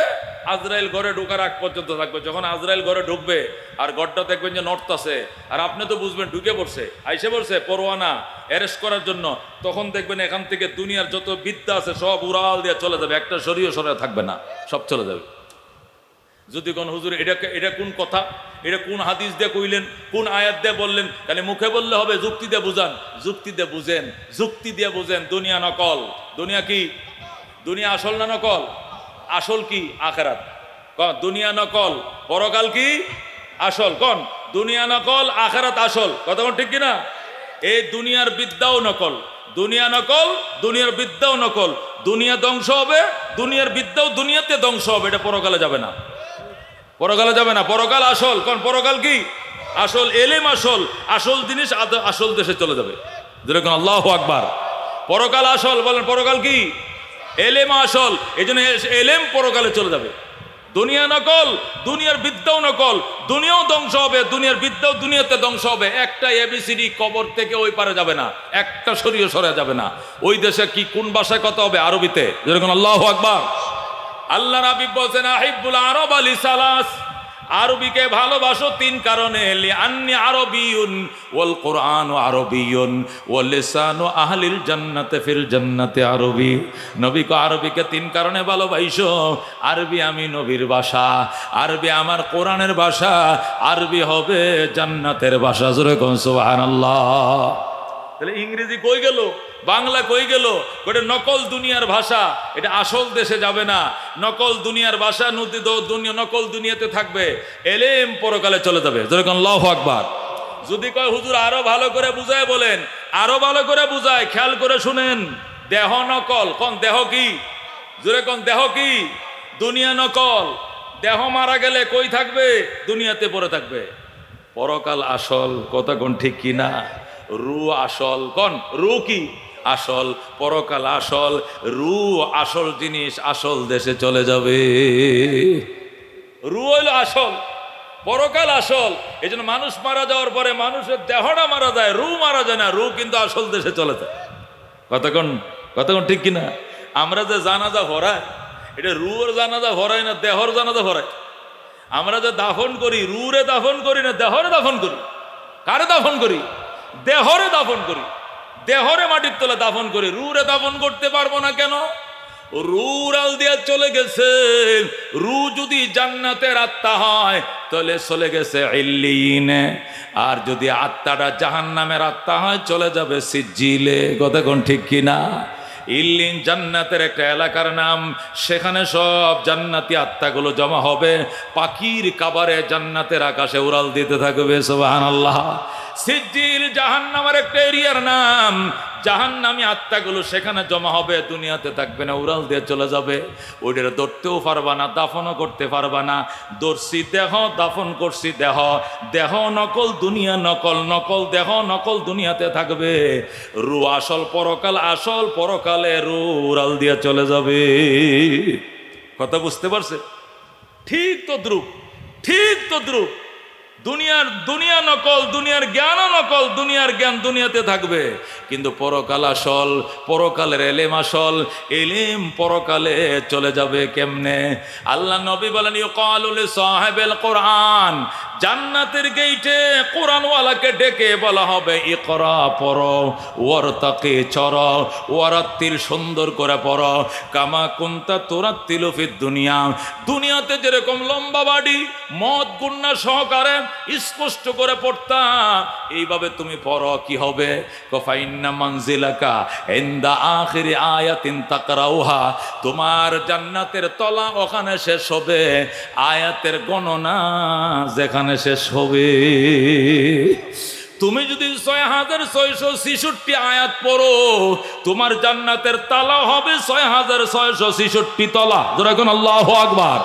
Speaker 2: আজরাইল ঘরে ঢোকার আগ পর্যন্ত থাকবে। যখন আজরাইল ঘরে ঢুকবে আর ঘরটা দেখবেন যে নড়তাছে, আর আপনি তো বুঝবেন ঢুকে পড়ছে, আইসে পড়ছে পরোয়ানা অ্যারেস্ট করার জন্য, তখন দেখবেন এখান থেকে দুনিয়ার যত বিদ্যা আছে সব উড়াল দিয়ে চলে যাবে, একটা শরীয় সরে থাকবে না, সব চলে যাবে। যদি কোন হুজুর এটা কোন কথা, এটা কোন হাদিস দিয়ে কইলেন, কোন আয়াত দিয়ে বললেন, তাহলে মুখে বললে হবে? যুক্তি দিয়ে বুঝান, যুক্তি দিয়ে বুঝেন, যুক্তি দিয়ে বুঝেন। দুনিয়া নকল। দুনিয়া কি? দুনিয়া আসল না নকল? আসল কি? আখিরাত। কন দুনিয়া নকল, পরকাল কি আসল? কন দুনিয়া নকল, আখিরাত আসল। কথা কোন ঠিক কিনা? এই দুনিয়ার বিদ্যাও নকল, দুনিয়া নকল, দুনিয়ার বিদ্যাও নকল। দুনিয়া ধ্বংস হবে, দুনিয়ার বিদ্যাও দুনিয়াতে ধ্বংস হবে, এটা পরকালে যাবে না, পরকালে যাবে না। পরকাল আসল। কোন পরকাল কি আসল? এলেম আসল, আসল জিনিস আসল দেশে চলে যাবে। যেরকম আল্লাহু আকবার। পরকাল আসল, বলেন পরকাল কি? এলেম আসল, এই জন্য এলেম পরকালে চলে যাবে। দুনিয়া নকল, দুনিয়ার বিদ্যাও নকল, দুনিয়াও ধ্বংস হবে, দুনিয়ার বিদ্যাও দুনিয়াতে ধ্বংস হবে। একটা এবিসিডি কবর থেকে ওই পারে যাবে না, একটা শরীয় সরে যাবে না। ওই দেশে কি কোন ভাষায় কথা হবে? আরবিতে। যেরকম আল্লাহু আকবার। আল্লাহ রাবি বলছেন আহিব্বুল আরব আলি সালাস, আরবিকে ভালোবাসো 3 কারণে। লিআন্নি আরবিয়ুন ওয়াল কুরআন আরবিয়ুন ওয়াল লিসানু আহলিল জান্নাতি ফিল জান্নাতি আরবি। নবীকে আরবিকে 3 কারণে ভালোবাসো। আরবি আমি নবীর ভাষা, আরবি আমার কোরআনের ভাষা, আরবি হবে জান্নাতের ভাষা। জোরে কোন সুবহানাল্লাহ। তাহলে ইংরেজি কই গেল, বাংলা কই গেল? ওটা নকল দুনিয়ার ভাষা, এটা আসল দেশে যাবে না। নকল দুনিয়ার ভাষা, নকল দুনিয়াতে থাকবে, এলেম পরকালে চলে যাবে। যেরকম আল্লাহু আকবার। যদি কয় হুজুর আরো ভালো করে বুঝায় বলেন, আরো ভালো করে বুঝায়, খেয়াল করে শুনেন। দেহ নকল। কোন দেহ কি? জোরে কোন দেহ কি? দুনিয়া নকল। দেহ মারা গেলে কই থাকবে? দুনিয়াতে পড়ে থাকবে। পরকাল আসল। কথা কোন ঠিক কিনা? রু আসল। কোন রু কি আসল? পরকাল আসল। রু আসল জিনিস, আসল দেশে চলে যাবে। রু হইল আসল, পরকাল আসল। এই জন্য মানুষ মারা যাওয়ার পরে মানুষের দেহটা মারা যায়, রু মারা যায় না। রু কিন্তু আসল দেশে চলে যায়। কতক্ষণ ঠিক কিনা? আমরা যে জানাজা ভরাই, এটা রুর জানাজা ভরাই না দেহর জানাজা ভরাই?
Speaker 1: আমরা যে দাফন করি রুরে দাফন করি না দেহরে দাফন করি? কারে দাফন করি? দেহরে দাফন করি, দেহরে মাটির তলে দাফন করি। রুরে দাফন করতে পারবো না কেন? রুরাল দিয়ে চলে গেছে। রু যদি জান্নাতের আত্মা হয় তাহলে চলে গেছে ইল্লিয়িনে, আর যদি আত্মাটা জাহান্নামের আত্মা হয় চলে যাবে সিজ্জিলে। কথা কোন ঠিক কিনা? ইল্লিন জান্নাতের একটা এলাকার নাম, সেখানে সব জান্নাতি আত্মাগুলো জমা হবে, পাখির কাবারে জান্নাতের আকাশে উড়াল দিতে থাকবে। সুবহানাল্লাহ। সিজ্জিল জাহান্নামের একটা এরিয়ার নাম, জাহান্নামী আত্মাগুলো সেখানে জমা হবে, দুনিয়াতে থাকবে না, উড়াল দিয়ে চলে যাবে। ওইটার ধরতেও পারবা না, দাফনও করতে পারবা না। ধরছি দেহ, দাফন করছি দেহ, দেহ নকল, দুনিয়া নকল, নকল দেহ, নকল দুনিয়াতে থাকবে। রু আসল, পরকাল আসল, পরকালে রু উড়াল দিয়ে চলে যাবে। কথা বুঝতে পারছে? ঠিক তো দ্রুপ, ঠিক তো দ্রুপ। দুনিয়া নকল, দুনিয়ার জ্ঞানও নকল, দুনিয়ার জ্ঞান দুনিয়াতে থাকবে, কিন্তু পরকাল আসল, পরকালের এলেম আসল, এলেম পরকালে চলে যাবে কেমনে? আল্লাহ নবী বলেন ইউকালু লিসাহিবিল কোরআন, জান্নাতের গেইটে কোরআনওয়ালাকে ডেকে বলা হবে ইকরা, পড়ো, ওয়ারতাকি, চড়ো, ওয়ারাত্তিল, সুন্দর করে পড়ো, কামা কুনতা তুরাত্তিলু ফিদ দুনিয়া, দুনিয়াতে যেরকম লম্বা বাড়ি মদ গুন্না সহকারে স্পষ্ট করে পড়তাম, এইভাবে তুমি পড়ো। কি হবে? ফাইন্না মানজিলাকা ইনদা আখিরি আয়াতিন তাকরাউহা, তোমার জান্নাতের তলা ওখানে শেষ হবে, আয়াতের গণনা যেখানে শেষ হবে। তুমি যদি 6666 আয়াত পড়ো, তোমার জান্নাতের তালা হবে 6666 তলা। যেরকম আল্লাহু আকবার।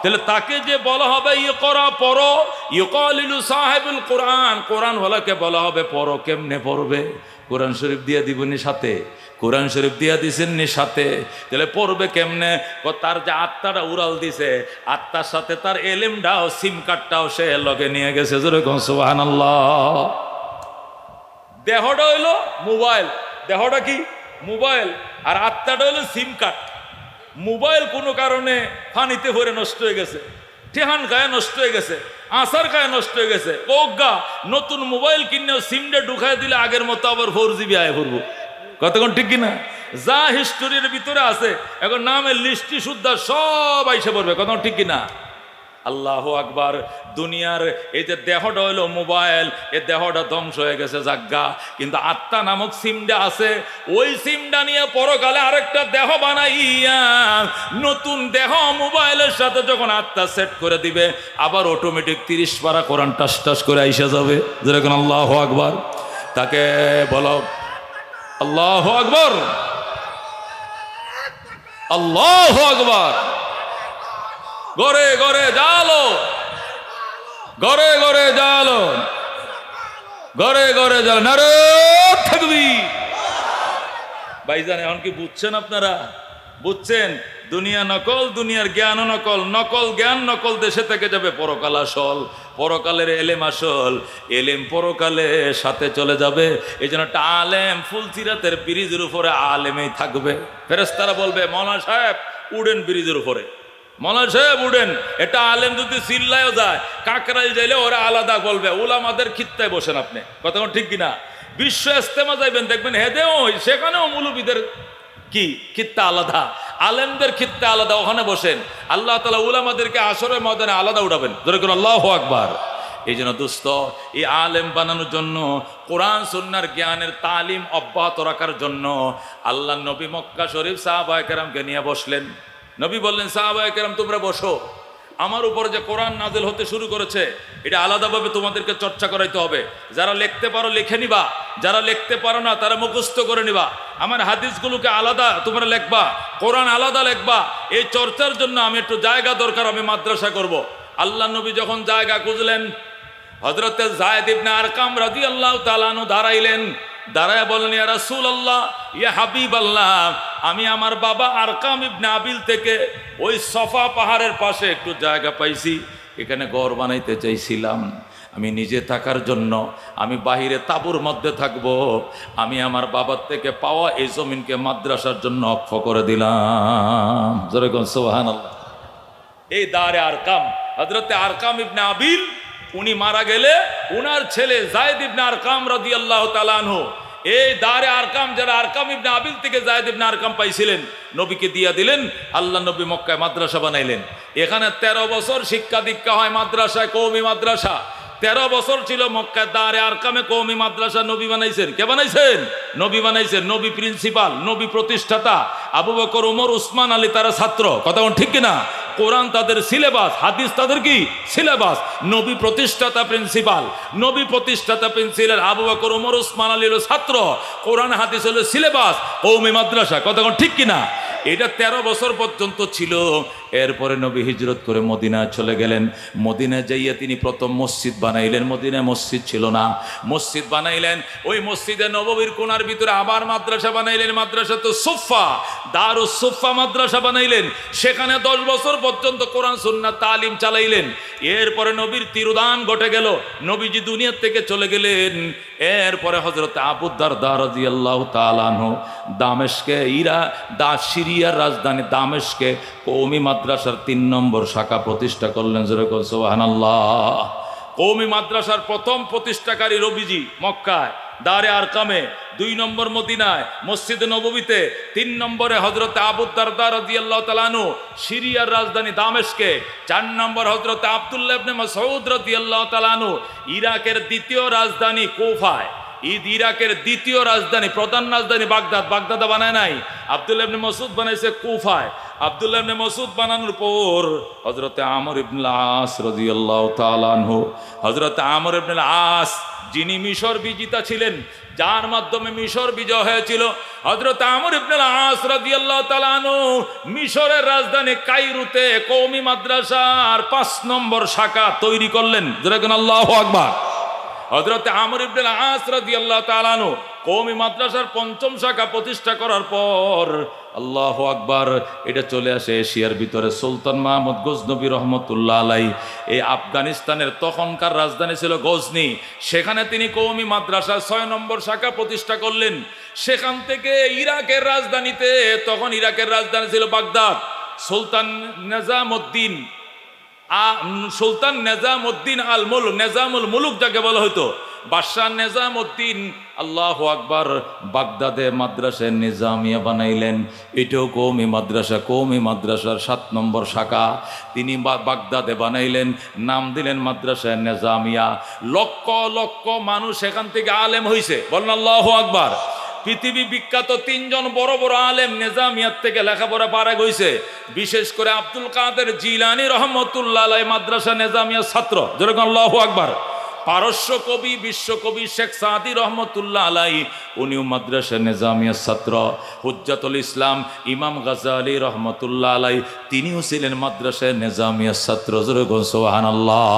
Speaker 1: তাহলে তাকে যে বলা হবে ইকরা, পড়ো, ইউকালিলু সাহিবুল কোরআন, কোরআন ওয়ালাকে বলা হবে পড়ো। কেমনে পড়বে? কোরআন শরীফ দিয়া দিবনি সাথে, কোরআন শরীফ দিয়া দিছেন নি সাথে, তাহলে পড়বে কেমনে? তার যে আত্মাটা উড়াল দিছে, আত্মার সাথে তার এলেমটাও, সিম কার্ডটাও সে লগে নিয়ে গেছে। যেরকম সুবহানাল্লাহ। দেহটা হইলো মোবাইল, দেহটা কি? মোবাইল, আর আত্মাটা হইলো সিম কার্ড। মোবাইল কোনো কারণে পানিতে ভরে নষ্ট হয়ে গেছে, টেহান গায়ে নষ্ট হয়ে গেছে, আসার গায়ে নষ্ট হয়ে গেছে, ওগা নতুন মোবাইল কিনেও সিমটা ঢুকাই দিলে আগের মতো আবার 4GB আয় পড়বো। কতক্ষণ ঠিক কিনা? যা হিস্টোরির ভিতরে আছে এখন নামের লিস্টি শুদ্ধা সব আইসে পড়বে। কতক্ষণ ঠিক কিনা? আল্লাহু আকবার। দুনিয়ার এই যে দেহটা হইলো মোবাইল, এ দেহটা ধ্বংস হয়ে গেছে জাগ্গা, কিন্তু আত্মা নামক সিমটা আছে, ওই সিমটা নিয়ে পরকালে আরেকটা দেহ বানাইয়া নতুন দেহ মোবাইলের সাথে যখন আত্মা সেট করে দিবে, আবার অটোমেটিক 30 পারা কোরআন টাস টাস করে আইসা যাবে। যেরকম আল্লাহু আকবার। তাকে বলো আল্লাহু আকবার, আল্লাহু আকবার। ঘরে ঘরে জালো, ঘরে ঘরে জালো, ঘরে ঘরে জালো, নারে তাকবীর। ভাইজান এখন কি বুঝছেন আপনারা? বুঝছেন? দুনিয়া নকল, দুনিয়ার জ্ঞান নকল, নকল জ্ঞান নকল দেশে থেকে যাবে, পরকাল আসল, পরকালের এলেম আসল, এলেম পরকালে সাথে চলে যাবে। এই জন্য একটা আলেম ফুলসিরাতের ব্রিজের উপরে আলেমেই থাকবে। ফেরেশতারা বলবে মৌলানা সাহেব উড়েন ব্রিজের উপরে, মৌলানা সাহেব উড়েন। এটা আলেম যদি চিল্লায়ও যায়, কাকরাইল যাইলে ওরা আলাদা বলবে উলামাদের খিত্তায় বসেন আপনি। কথা ঠিক কিনা? বিশ্ব ইস্তেমা যাইবেন, দেখবেন হেদেও সেখানেও মৌলবীদের কি খিত্তা আলাদা, আলেমদের খিত্তা আলাদা, ওখানে বসেন। আল্লাহ তাআলা উলামাদেরকে আসরের ময়দানে আলাদা উঠাবেন। জোরে করে আল্লাহু আকবার। এই জন্য দোস্ত, এই আলেম বানানোর জন্য, কোরআন সুন্নাহর জ্ঞানের তালিম অব্যাহত রাখার জন্য আল্লাহ নবী মক্কা শরীফ সাহাবায়ে কেরামকে নিয়ে বসলেন। নবী বললেন সাহাবায়ে কেরাম তোমরা বসো, আমার উপর যে কোরআন নাজিল হতে শুরু করেছে এটা আলাদাভাবে তোমাদেরকে চর্চা করাইতে হবে। যারা লিখতে পারো লিখে নিবা, যারা লিখতে পারো না তারা মুখস্থ করে নিবা। আমার হাদিসগুলোকে আলাদা তোমরা লিখবা, কোরআন আলাদা লিখবা। এই চর্চার জন্য আমি একটু জায়গা দরকার, আমি মাদ্রাসা করব। আল্লাহ নবী যখন জায়গা খুঁজলেন, হযরতে যায়েদ ইবনে আরকাম রাদিয়াল্লাহু তাআলা আনহু দাঁড়াইলেন। দাঁড়ায় বলেন ইয়া রাসূলুল্লাহ, ইয়া হাবিবাল্লাহ, আমি আমার বাবা আরকাম ইবনে আবিল থেকে ওই সফা পাহাড়ের পাশে একটু জায়গা পাইছি, এখানে ঘর বানাইতে চাইছিলাম। আমি নিজে থাকার জন্য, আমি বাহিরে তাঁবুর মধ্যে থাকব। আমি আমার বাবার থেকে পাওয়া এই জমিনকে মাদ্রাসার জন্য অক্ষ করে দিলাম। জোরে কোন সুবহানাল্লাহ। এই দারে আরকাম হযরতে আরকাম ইবনে আবিল উনি মারা গেলে উনার ছেলে যায়েদ ইবনে আরকাম রাদিয়াল্লাহু তাআলা আনহু এই দারে আরকাম, যারা আরকাম ইবনে আবিল থেকে যায়েদ ইবনে আরকাম পাইছিলেন, নবীকে দিয়া দিলেন। আল্লাহ নবী মক্কায় মাদ্রাসা বানাইলেন। এখানে 13 বছর শিক্ষা দীক্ষা হয় মাদ্রাসায়, কওমি মাদ্রাসা। 13 বছর ছিল মক্কায় দারে আরকামে কওমি মাদ্রাসা। নবী বানাইছেন। কে বানাইছেন? নবী বানাইছেন। নবী প্রিন্সিপাল, নবী প্রতিষ্ঠাতা। আবু বকর, ওমর, উসমান আলী তারা ছাত্র। কথা ঠিক কিনা? কোরআন তাদের সিলেবাস, হাদিস তাদের কি সিলেবাস। নবী প্রতিষ্ঠাতা প্রিন্সিপাল, নবী প্রতিষ্ঠাতা প্রিন্সিপাল। আবু বকর, ওমর, উসমান আলী হলো ছাত্র, কোরআন হাদিস হলো সিলেবাস, কওমি মাদ্রাসা। কথা ঠিক কিনা? এটা 13 বছর পর্যন্ত ছিল। এরপরে নবী হিজরত করে মদিনায় চলে গেলেন। মদিনায় যাইয়া তিনি প্রথম মসজিদ বানাইলেন। মদিনায় মসজিদ ছিল না, মসজিদ বানাইলেন। ওই মসজিদে নববীর কোণার ভিতরে আবার মাদ্রাসা বানাইলেন। মাদ্রাসা তো সুফা, দারুস সুফা মাদ্রাসা বানাইলেন। সেখানে 10 বছর পর্যন্ত কোরআন সুন্নাহ তালিম চালাইলেন। এরপরে নবীর তিরোধান ঘটে গেল, নবীজি দুনিয়ার থেকে চলে গেলেন। এরপরে হযরত আবু দারদা রাদিয়াল্লাহু তাআলা আনহু দামেস্কে, সিরিয়ার রাজধানী দামেস্কে কওমি মাদ্রাসার 3 নম্বর শাখা প্রতিষ্ঠা করলেন। যেরকম সুবহানাল্লাহ। কওমি মাদ্রাসার প্রথম প্রতিষ্ঠাকারী রবিজি মক্কায় দারে আরকামে, 2 নম্বর মদিনায় মসজিদে নববীতে, 3 নম্বরে হযরত আবু দারদা রাদিয়াল্লাহু তাআলা আনহু সিরিয়ার রাজধানী দামেস্কে, 4 নম্বর হযরত আব্দুল্লাহ ইবনে মাসউদ রাদিয়াল্লাহু তাআলা আনহু ইরাকের দ্বিতীয় রাজধানী কুফায়। ইরাকের দ্বিতীয় রাজধানী, প্রধান রাজধানী বাগদাদ। বাগদাদে বানায় নাই, আব্দুল্লাহ ইবনে মাসউদ বানাইছে কুফায়। আব্দুল্লাহ ইবনে মাসউদ বানানোর পর হযরত আমর ইবনে আস রাদিয়াল্লাহু তাআলা আনহু, হযরত আমর ইবনে আস যিনি মিশর বিজিতা ছিলেন, যার মাধ্যমে মিশর বিজয় হয়েছিল, হযরত আমর ইবনে আস রাদিয়াল্লাহু তাআলা আনহু মিশরের রাজধানী কায়রোতে কওমি মাদ্রাসার 5 নম্বর শাখা তৈরি করলেন। যেরকম আল্লাহু আকবার। হযরত আমর ইবনে আস রাদিয়াল্লাহু তাআলা আনহু কওমি মাদ্রাসার 5ম শাখা প্রতিষ্ঠা করার পর আল্লাহু আকবার, এটা চলে আসে এশিয়ার ভিতরে। সুলতান মাহমুদ গজনবী রহমতুল্লাহ আলাই, এই আফগানিস্তানের তখনকার রাজধানী ছিল গজনি, সেখানে তিনি কওমি মাদ্রাসা 6 নম্বর শাখা প্রতিষ্ঠা করলেন। সেখান থেকে ইরাকের রাজধানীতে, তখন ইরাকের রাজধানী ছিল বাগদাদ, সুলতান নেজামউদ্দিন আল মুলক, নেজামুল মুলুক যাকে বলা হতো, বাদশাহ নেজামউদ্দিন, আল্লাহু আকবার, বাগদাদে মাদ্রাসা নিজামিয়া বানাইলেন। এটাও কওমি মাদ্রাসা, কওমি মাদ্রাসার 7 নম্বর শাখা তিনি বাগদাদে বানাইলেন। নাম দিলেন মাদ্রাসা নিজামিয়া। লক্ষ লক্ষ মানুষ সেখান থেকে আলেম হইছে। বলেন আল্লাহু আকবার। পৃথিবী বিখ্যাত 3 জন বড় বড় আলেম নিজামিয়াত থেকে লেখাপড়া পারে গইছে। বিশেষ করে আব্দুল কাদের জিলানী রহমতুল্লাহ আলাইহি মাদ্রাসা নিজামিয়ার ছাত্র। যেরকম আল্লাহু আকবার। পারস্য কবি, বিশ্বকবি শেখ সাদি রহমতুল্লাহ আলাইহি, উনিও মাদ্রাসা নিজামিয়ার ছাত্র। হুজ্জাতুল ইসলাম ইমাম গাজ্জালী রহমতুল্লাহ আলাইহি, তিনিও ছিলেন মাদ্রাসা নিজামিয়ার ছাত্র। যেরকম সুবহানাল্লাহ।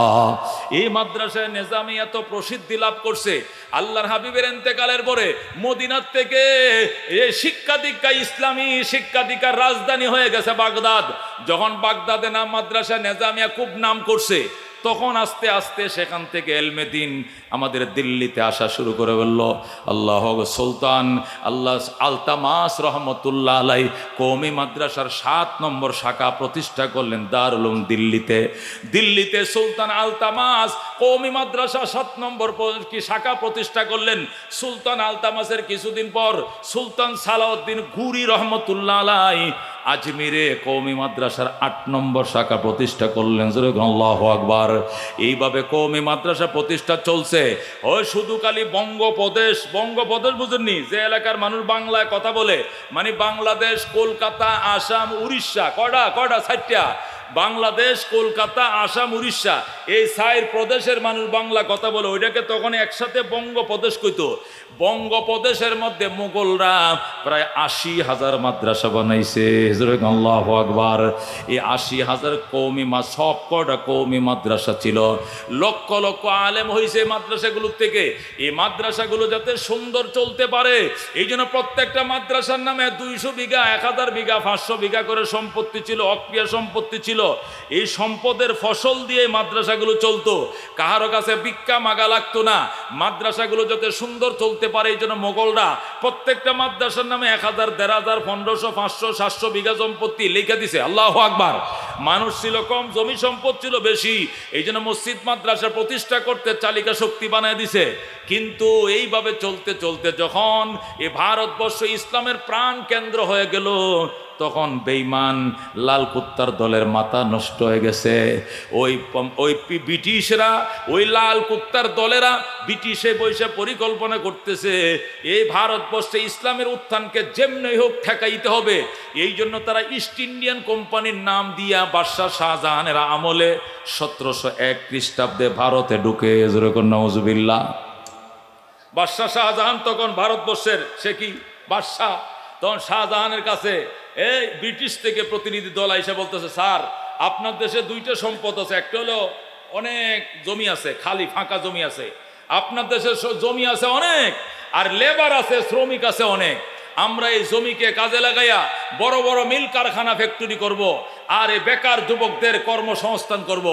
Speaker 1: এই মাদ্রাসা নিজামিয়া তো প্রসিদ্ধি লাভ করছে। আল্লাহর হাবিবের ইন্তেকালের পরে মদিনার থেকে এই শিক্ষা দীক্ষা, ইসলামী শিক্ষা দীক্ষার রাজধানী হয়ে গেছে বাগদাদ। যখন বাগদাদে নাম মাদ্রাসা নিজামিয়া খুব নাম করছে, তখন আস্তে আস্তে সেখান থেকে এলমে দিন আমাদের দিল্লিতে আসা শুরু করে বলল। আল্লাহ সুলতান আল্লাহ আলতামাস রহমতুল্লাহ আলাই কওমি মাদ্রাসার 7 নম্বর শাখা প্রতিষ্ঠা করলেন দারুল উলুম দিল্লিতে। দিল্লিতে সুলতান আলতামাস কওমি মাদ্রাসা 7 নম্বর কি শাখা প্রতিষ্ঠা করলেন। সুলতান আলতামাসের কিছুদিন পর সুলতান সালাউদ্দিন ঘুরি রহমতুল্লাহ আলাই আজমিরে কওমি মাদ্রাসার 8 নম্বর শাখা প্রতিষ্ঠা করলেন। আল্লাহু আকবার। এইভাবে কওমি মাদ্রাসা প্রতিষ্ঠা চলছে। ওই শুধু খালি বঙ্গপ্রদেশ বুঝেননি, যে এলাকার মানুষ বাংলায় কথা বলে, মানে বাংলাদেশ, কলকাতা, আসাম, উড়িষ্যা, কয়টা 4টা। বাংলাদেশ, কলকাতা, আসাম, উড়িষ্যা, এই 4 প্রদেশের মানুষ বাংলা কথা বলে, ওইটাকে তখন একসাথে বঙ্গপ্রদেশ কইতো। বঙ্গপ্রদেশের মধ্যে মুঘলরা প্রায় 80,000 মাদ্রাসা বানাইছে। আল্লাহু আকবার। এই 80,000 কওমি সব কটা কওমি মাদ্রাসা ছিল। লক্ষ লক্ষ আলেম হয়েছে মাদ্রাসাগুলোর থেকে। এই মাদ্রাসাগুলো যাতে সুন্দর চলতে পারে, এই জন্য প্রত্যেকটা মাদ্রাসার নামে 200 বিঘা, 1000 বিঘা, 500 বিঘা করে সম্পত্তি ছিল, অক্রিয়া সম্পত্তি ছিল। এই সম্পদের ফসল দিয়ে মাদ্রাসাগুলো চলতো। কাহারো কাছে ভিক্ষা মাগা লাগতো না। মাদ্রাসাগুলো যাতে সুন্দর চলতে পারে, এই জন্য মোগলরা প্রত্যেকটা মাদ্রাসার নামে 1000, 1500, 500, 700 বিঘা সম্পত্তি লিখে দিছে। আল্লাহু আকবার। মানুষ ছিল কম, জমি সম্পদ ছিল বেশি, এই জন্য মসজিদ মাদ্রাসা প্রতিষ্ঠা করতে চালিকা শক্তি বানায় দিছে। কিন্তু এইভাবে চলতে চলতে যখন এ ভারতবর্ষ ইসলামের প্রাণ কেন্দ্র হয়ে গেল, তখন বেঈমান লাল কুত্তার দলের মাথা নষ্ট হয়ে গেছে। ওই ব্রিটিশরা, ওই লাল কুত্তার দলেরা ব্রিটিশে বসে পরিকল্পনা করতেছে এই ভারতবর্ষে ইসলামের উত্থানকে যেমনি হোক ঠেকাইতে হবে। এই জন্য তারা ইস্ট ইন্ডিয়ান কোম্পানির নাম দিয়া বাদশাহ শাহজাহানের আমলে 1701 খ্রিস্টাব্দে ভারতে ঢুকে, যেরকম নওয়াজুবিল্লাহ। বাদশাহ শাহজাহান তখন ভারতবর্ষের, সে কি বাদশাহ, তখন শাহজাহানের কাছে এই ব্রিটিশ থেকে প্রতিনিধি দল এসে বলতেছে, স্যার আপনার দেশে দুইটা সম্পদ আছে, একটা হলো অনেক জমি আছে, খালি ফাঁকা জমি আছে, আপনার দেশে জমি আছে অনেক, আর লেবার আছে, শ্রমিক আছে অনেক। আমরা এই জমিকে কাজে লাগাইয়া বড় বড় মিল কারখানা ফ্যাক্টরি করব, আর এই বেকার যুবকদের কর্মসংস্থান করব।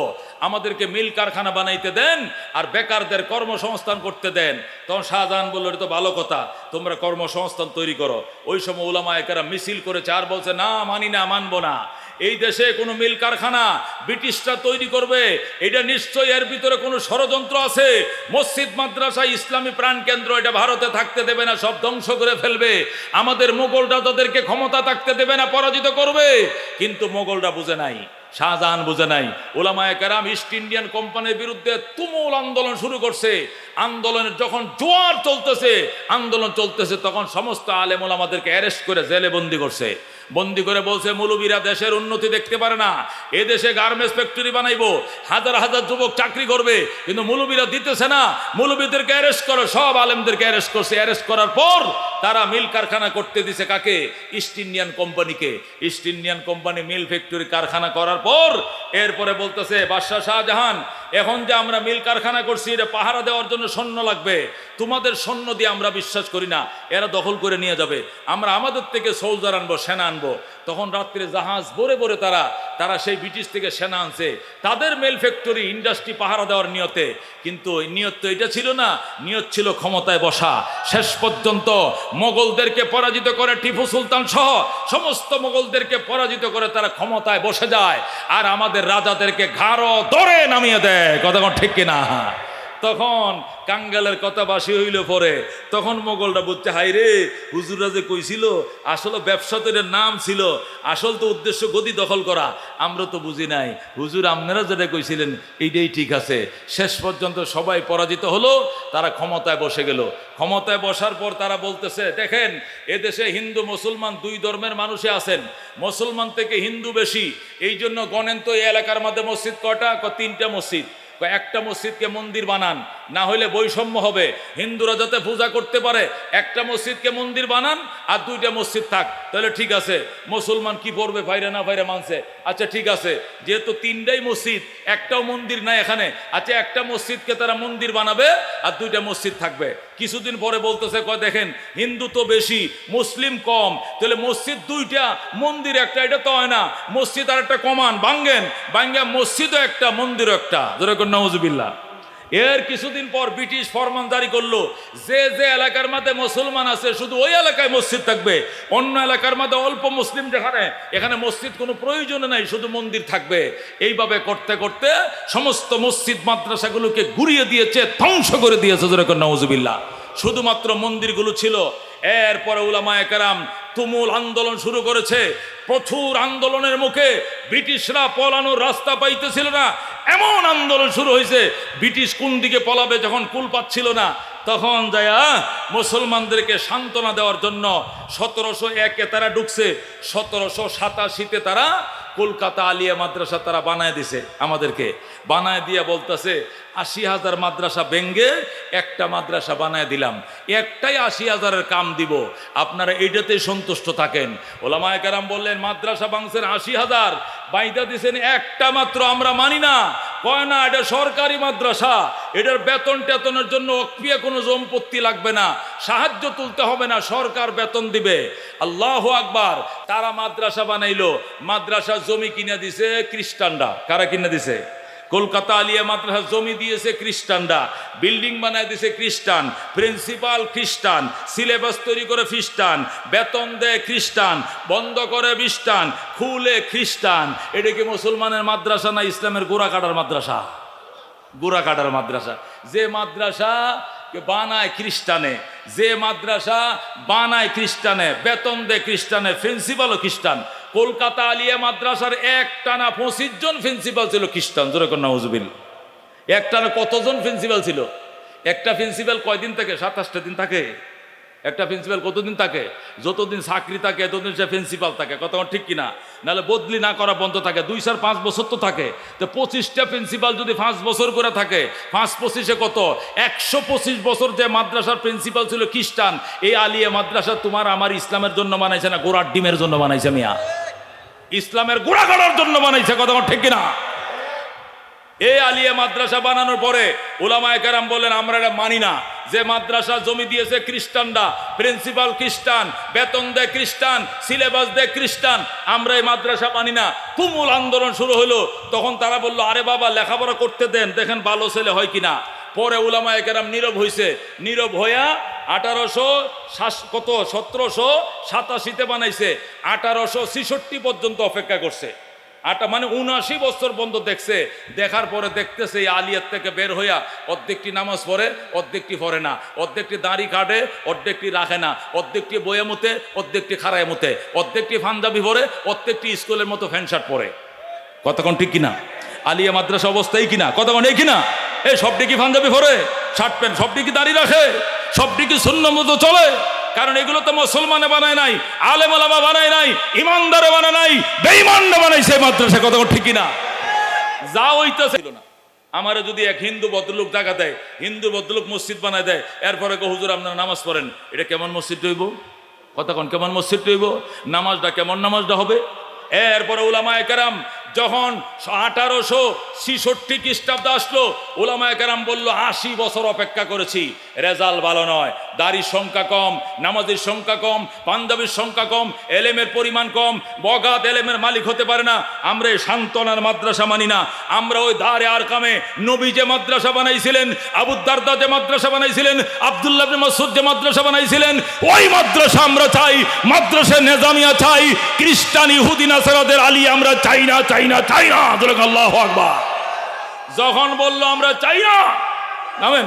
Speaker 1: আমাদেরকে মিল কারখানা বানাইতে দেন আর বেকারদের কর্মসংস্থান করতে দেন। তখন শাহজাহান বলল, এটা তো ভালো কথা, তোমরা কর্মসংস্থান তৈরি করো। ওই সময় উলামায়ে কেরাম মিছিল করেছে আর বলছে, না মানি না, মানবো না। এই দেশে কোনো মিল কারখানা ব্রিটিশরা তৈরি করবে, এটা নিশ্চয়ই এর ভিতরে কোনো ষড়যন্ত্র আছে। মসজিদ মাদ্রাসা ইসলামী প্রাণকেন্দ্র, এটা ভারতে থাকতে দেবে না, সব ধ্বংস করে ফেলবে। আমাদের মোগলরা তাদেরকে ক্ষমতা থাকতে দেবে না, পরাজিত করবে। কিন্তু মোগলরা বুঝে নাই, শাহজাহান বুঝে নাই। উলামায়ে কেরাম ইস্ট ইন্ডিয়ান কোম্পানির বিরুদ্ধে তুমুল আন্দোলন শুরু করছে। আন্দোলনের যখন জোয়ার চলতেছে, আন্দোলন চলতেছে, তখন সমস্ত আলেম ওলামাদেরকে অ্যারেস্ট করে জেলে বন্দি করছে। বন্দি করে বলছে, মৌলবীরা দেশের উন্নতি দেখতে পারে না, এ দেশে গার্মেন্টস ফ্যাক্টরি বানাইবো, হাজার হাজার যুবক চাকরি করবে, কিন্তু মৌলবীরা দিতেছে না, মৌলবীদেরকে অ্যারেস্ট করো। সব আলেমদেরকে অ্যারেস্ট করছে। অ্যারেস্ট করার পর তারা মিল কারখানা করতে দিছে কাকে? ইস্ট ইন্ডিয়ান কোম্পানিকে। East Indian company mill factory কারখানা করার পর এরপরে বলতেছে বাদশাহ শাহজাহান, এখন যে আমরা মিল কারখানা করছি, এটা পাহারা দেওয়ার জন্য সৈন্য লাগবে, তোমাদের সৈন্য দিয়ে আমরা বিশ্বাস করি না, এরা দখল করে নিয়ে যাবে, আমরা আমাদের থেকে সোলজার আনবো, সেনা আনবো। তখন রাত্রে জাহাজ ভরে ভরে তারা সেই ব্রিটিশ থেকে সেনা আনছে, তাদের মিল ফ্যাক্টরি ইন্ডাস্ট্রি পাহারা দেওয়ার নিয়তে। কিন্তু নিয়ত তো এটা ছিল না, নিয়ত ছিল ক্ষমতায় বসা। শেষ পর্যন্ত মোগলদেরকে পরাজিত করে টিপু সুলতান সহ সমস্ত মোগলদেরকে পরাজিত করে তারা ক্ষমতায় বসে যায়, আর আমাদের রাজাদেরকে ঘাড় ধরে নামিয়ে দেয়। কথা ঠিক কিনা? তখন কাঙ্গালের কথা বাসি হইল পরে, তখন মোগলরা বুঝছে, হাই রে, হুজুররা যে কইছিল আসলে ব্যবসা তো এর নাম ছিল, আসল তো উদ্দেশ্য গদি দখল করা, আমরা তো বুঝি নাই। হুজুর আপনারা যেটা কইছিলেন এইটাই ঠিক আছে। শেষ পর্যন্ত সবাই পরাজিত হলো, তারা ক্ষমতায় বসে গেল। ক্ষমতায় বসার পর তারা বলতেছে, দেখেন এদেশে হিন্দু মুসলমান দুই ধর্মের মানুষে আছেন, মুসলমান থেকে হিন্দু বেশি, এই জন্য গণেন তো এই এলাকার মধ্যে মসজিদ কয়টা? 3টা মসজিদ। একটা মসজিদকে মন্দির বানান, না হলে বৈষম্য হবে, হিন্দুরা যাতে পূজা করতে পারে। একটা মসজিদকে মন্দির বানান আর 2টা মসজিদ থাক, তাহলে ঠিক আছে। মুসলমান কি পড়বে, বাইরে না বাইরে মানছে, আচ্ছা ঠিক আছে, যেহেতু 3টাই মসজিদ, একটাও মন্দির নাই এখানে, আচ্ছা একটা মসজিদকে তারা মন্দির বানাবে আর 2টা মসজিদ থাকবে। কিছুদিন পরে বলতেছে, দেখেন হিন্দু তো বেশি, মুসলিম কম, তাহলে মসজিদ 2টা, মন্দির একটা, এটা তো হয় না, মসজিদ আর একটা কমান, ভাঙ্গা মসজিদও একটা, মন্দিরও একটা। যেরকম নাউজুবিল্লাহ। এর কিছুদিন পর ব্রিটিশ ফরমান জারি করলো, যে যে এলাকার মধ্যে মুসলমান আছে শুধু ওই এলাকায় মসজিদ থাকবে, অন্য এলাকার মধ্যে অল্প মুসলিম যেখানে, এখানে মসজিদ কোনো প্রয়োজন নাই, শুধু মন্দির থাকবে। এইভাবে করতে করতে সমস্ত মসজিদ মাদ্রাসাগুলোকে ঘুরিয়ে দিয়েছে, ধ্বংস করে দিয়েছে। যেরকম নাউজুবিল্লাহ। শুধুমাত্র মন্দিরগুলো ছিল। এরপরে উলামায়ে কেরাম তুমুল আন্দোলন শুরু করেছে। প্রচুর আন্দোলনের মুখে ব্রিটিশরা পলানোর রাস্তা পাইতেছিল না, এমন আন্দোলন শুরু হয়েছে, ব্রিটিশ কোন দিকে পলাবে যখন কুল পাচ্ছিল না, তখন যায়া মুসলমানদেরকে সান্ত্বনা দেওয়ার জন্য 1701-এ তারা ঢুকছে, 1787-তে তারা কলকাতা আলিয়া মাদ্রাসা তারা বানায় দিছে। আমাদেরকে বানায় দিয়ে বলতেছে, 80,000 মাদ্রাসা ভেঙ্গে একটা মাদ্রাসা বানায় দিলাম, একটাই 80,000-এর কাম দিব, আপনারা এইটাতেই সন্তুষ্ট থাকেন। ওলামায়ে কেরাম বললেন, মাদ্রাসা ভাঙছেন 80,000, বাইদা দিছেন একটা মাত্র, আমরা মানি না। কয় না, এটা সরকারি মাদ্রাসা, এটার বেতন টেতনের জন্য অক্রিয়া কোনো সম্পত্তি লাগবে না, সাহায্য তুলতে হবে না, সরকার বেতন দিবে। আল্লাহু আকবার। তারা মাদ্রাসা বানাইলো, মাদ্রাসা জমি কিনে দিছে খ্রিস্টানরা। কারা কিনে দিছে? কলকাতা আলিয়া মাদ্রাসা জমি দিয়েছে খ্রিস্টানরা, বিল্ডিং বানায় দিয়েছে খ্রিস্টান, প্রিন্সিপাল খ্রিস্টান, সিলেবাস তৈরি করে খ্রিস্টান, বেতন দেয় খ্রিস্টান, বন্ধ করে খ্রিস্টান, খুলে খ্রিস্টান। এটা কি মুসলমানের মাদ্রাসা না ইসলামের গোড়া কাটার মাদ্রাসা? গোড়া কাটার মাদ্রাসা। যে মাদ্রাসা বানায় খ্রিস্টানে, যে মাদ্রাসা বানায় খ্রিস্টানে, বেতন দেয় খ্রিস্টানে, প্রিন্সিপালও খ্রিস্টান। কলকাতা আলিয়া মাদ্রাসার একটানা 25 জন প্রিন্সিপাল ছিল খ্রিস্টান। জোরে কর নাউজুবিল্লাহ। একটানা কতজন প্রিন্সিপাল ছিল? একটা প্রিন্সিপাল কয়দিন থাকে? 27টা দিন থাকে। একটা প্রিন্সিপাল কতদিন থাকে? যতদিন চাকরি থাকে ততদিন সে প্রিন্সিপাল থাকে। কথা ঠিক কিনা? নাহলে বদলি না করা বন্ধ থাকে। 2-5 বছর তো থাকে। তো 25টা প্রিন্সিপাল যদি 5 বছর করে থাকে, 5-25 কত? 125 বছর যে মাদ্রাসার প্রিন্সিপাল ছিল খ্রিস্টান। এই আলিয়া মাদ্রাসা তোমার আমার ইসলামের জন্য বানাইছে না গোড়ার ডিমের জন্য বানাইছে? মিয়া, ইসলামের গোড়া গড়ার জন্য বানাইছে। কথা ঠিক কিনা? এই আলিয়া মাদ্রাসা বানানোর পরে উলামায়ে কেরাম বললেন আমরা এটা মানি না। যে মাদ্রাসা জমি দিয়েছে খ্রিস্টানরা, প্রিন্সিপাল খ্রিস্টান, বেতন দেয় খ্রিস্টান, সিলেবাস দেয় খ্রিস্টান, আমরা এই মাদ্রাসা মানি না। তুমুল আন্দোলন শুরু হলো। তখন তারা বলল আরে বাবা লেখাপড়া করতে দেন, দেখেন ভালো ছেলে হয় কিনা। পরে উলামায়ে কেরাম নীরব হয়েছে। নীরব হইয়া 1787 বানাইছে, 1866 পর্যন্ত অপেক্ষা করছে। মানে 79 বছর বন্ধ দেখছে। দেখার পরে দেখতেছে এই আলিয়াত থেকে বের হইয়া অর্ধেকটি নামাজ পড়ে, অর্ধেকটি পড়ে না, অর্ধেকটি দাড়ি কাটে, অর্ধেকটি রাখে না, অর্ধেকটি বইয়ে মতে, অর্ধেকটি খাড়ায় মতে, অর্ধেকটি পাঞ্জাবি পরে, অর্ধেকটি স্কুলের মতো প্যান্ট শার্ট পরে। কতক্ষণ ঠিক কিনা? আলিয়া মাদ্রাসা অবস্থায় কিনা? কতক্ষণ এই কিনা? এই সবটি কি পাঞ্জাবি পরে, শার্ট প্যান্ট, সবটি কি দাড়ি রাখে, সবটি কি সুন্নাহ মতো চলে? কারণ এগুলো তো মুসলমানে বানায় নাই, আলেম ওলামা বানায় নাই, ইমানদারে বানায় নাই, বেঈমানরা বানাইছে মাদ্রাসা। কথা ঠিক কিনা? যা হইতাছে না। আমারে যদি এক হিন্দু ভদ্রলোক টাকা দেয়, হিন্দু ভদ্রলোক মসজিদ বানায় দেয়, এরপরে হুজুর আপনারা নামাজ পড়েন, এটা কেমন মসজিদ হইব? কতক্ষণ কেমন মসজিদ হইব? নামাজটা কেমন নামাজটা হবে? এরপরে উলামায়ে কেরাম যখন 1866 খ্রিস্টাব্দে আসলো, উলামায়ে কেরাম বলল 80 বছর অপেক্ষা করেছি, রেজাল্ট ভালো নয়, দাড়ির সংখ্যা কম, নামাজের সংখ্যা কম, পাঞ্জাবির সংখ্যা কম, এলেমের পরিমাণ কম, বগাত এলেমের মালিক হতে পারে না। আমরা এই সান্ত্বনার মাদ্রাসা মানি না। আমরা ওই দারে আর কামে নবী যে মাদ্রাসা বানাইছিলেন, আবু দারদা যে মাদ্রাসা বানাইছিলেন, আব্দুল্লাহ ইবনে মাসউদ যে মাদ্রাসা বানাইছিলেন, ওই মাদ্রাসা আমরা চাই। মাদ্রাসা নিজামিয়া চাই। খ্রিস্টান ইহুদি নাসারাদের আলী আমরা চাই না, চাই না, চাই না। আল্লাহু আকবার। যখন বলল আমরা চাই না, নামেন,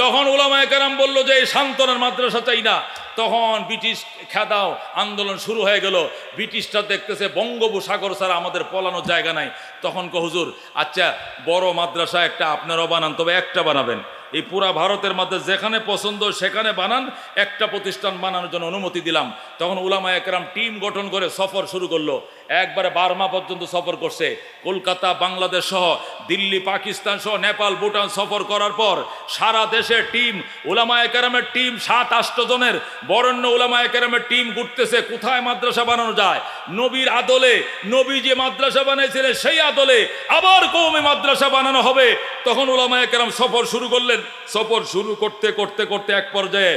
Speaker 1: যখন উলামায়ে কেরাম বলল যে এই সান্ত্বনার মাদ্রাসা চাই না, তখন ব্রিটিশ খেদাও আন্দোলন শুরু হয়ে গেল। ব্রিটিশরা দেখতেছে বঙ্গোপসাগর ছাড়া আমাদের পলানোর জায়গা নাই। তখন হুজুর আচ্ছা বড় মাদ্রাসা একটা আপনারাও বানান, তবে একটা বানাবেন। এই পুরা ভারতের মধ্যে যেখানে পছন্দ সেখানে বানান, একটা প্রতিষ্ঠান বানানোর জন্য অনুমতি দিলাম। তখন উলামায়ে কেরাম টিম গঠন করে সফর শুরু করলো। একবারে বার্মা পর্যন্ত সফর করছে। কলকাতা, বাংলাদেশ সহ দিল্লি, পাকিস্তান সহ নেপাল, ভুটান সফর করার পর সারা দেশে টিম, উলামায়ে কেরামের টিম 7-8 জনের বরেণ্য উলামায়ে কেরামের টিম ঘুরতেছে কোথায় মাদ্রাসা বানানো যায়। নবীর আদলে, নবী যে মাদ্রাসা বানাইছিলেন সেই আদলে আবার কওমে মাদ্রাসা বানানো হবে। তখন উলামায়ে কেরাম সফর শুরু করলেন। সফর শুরু করতে করতে করতে এক পর্যায়ে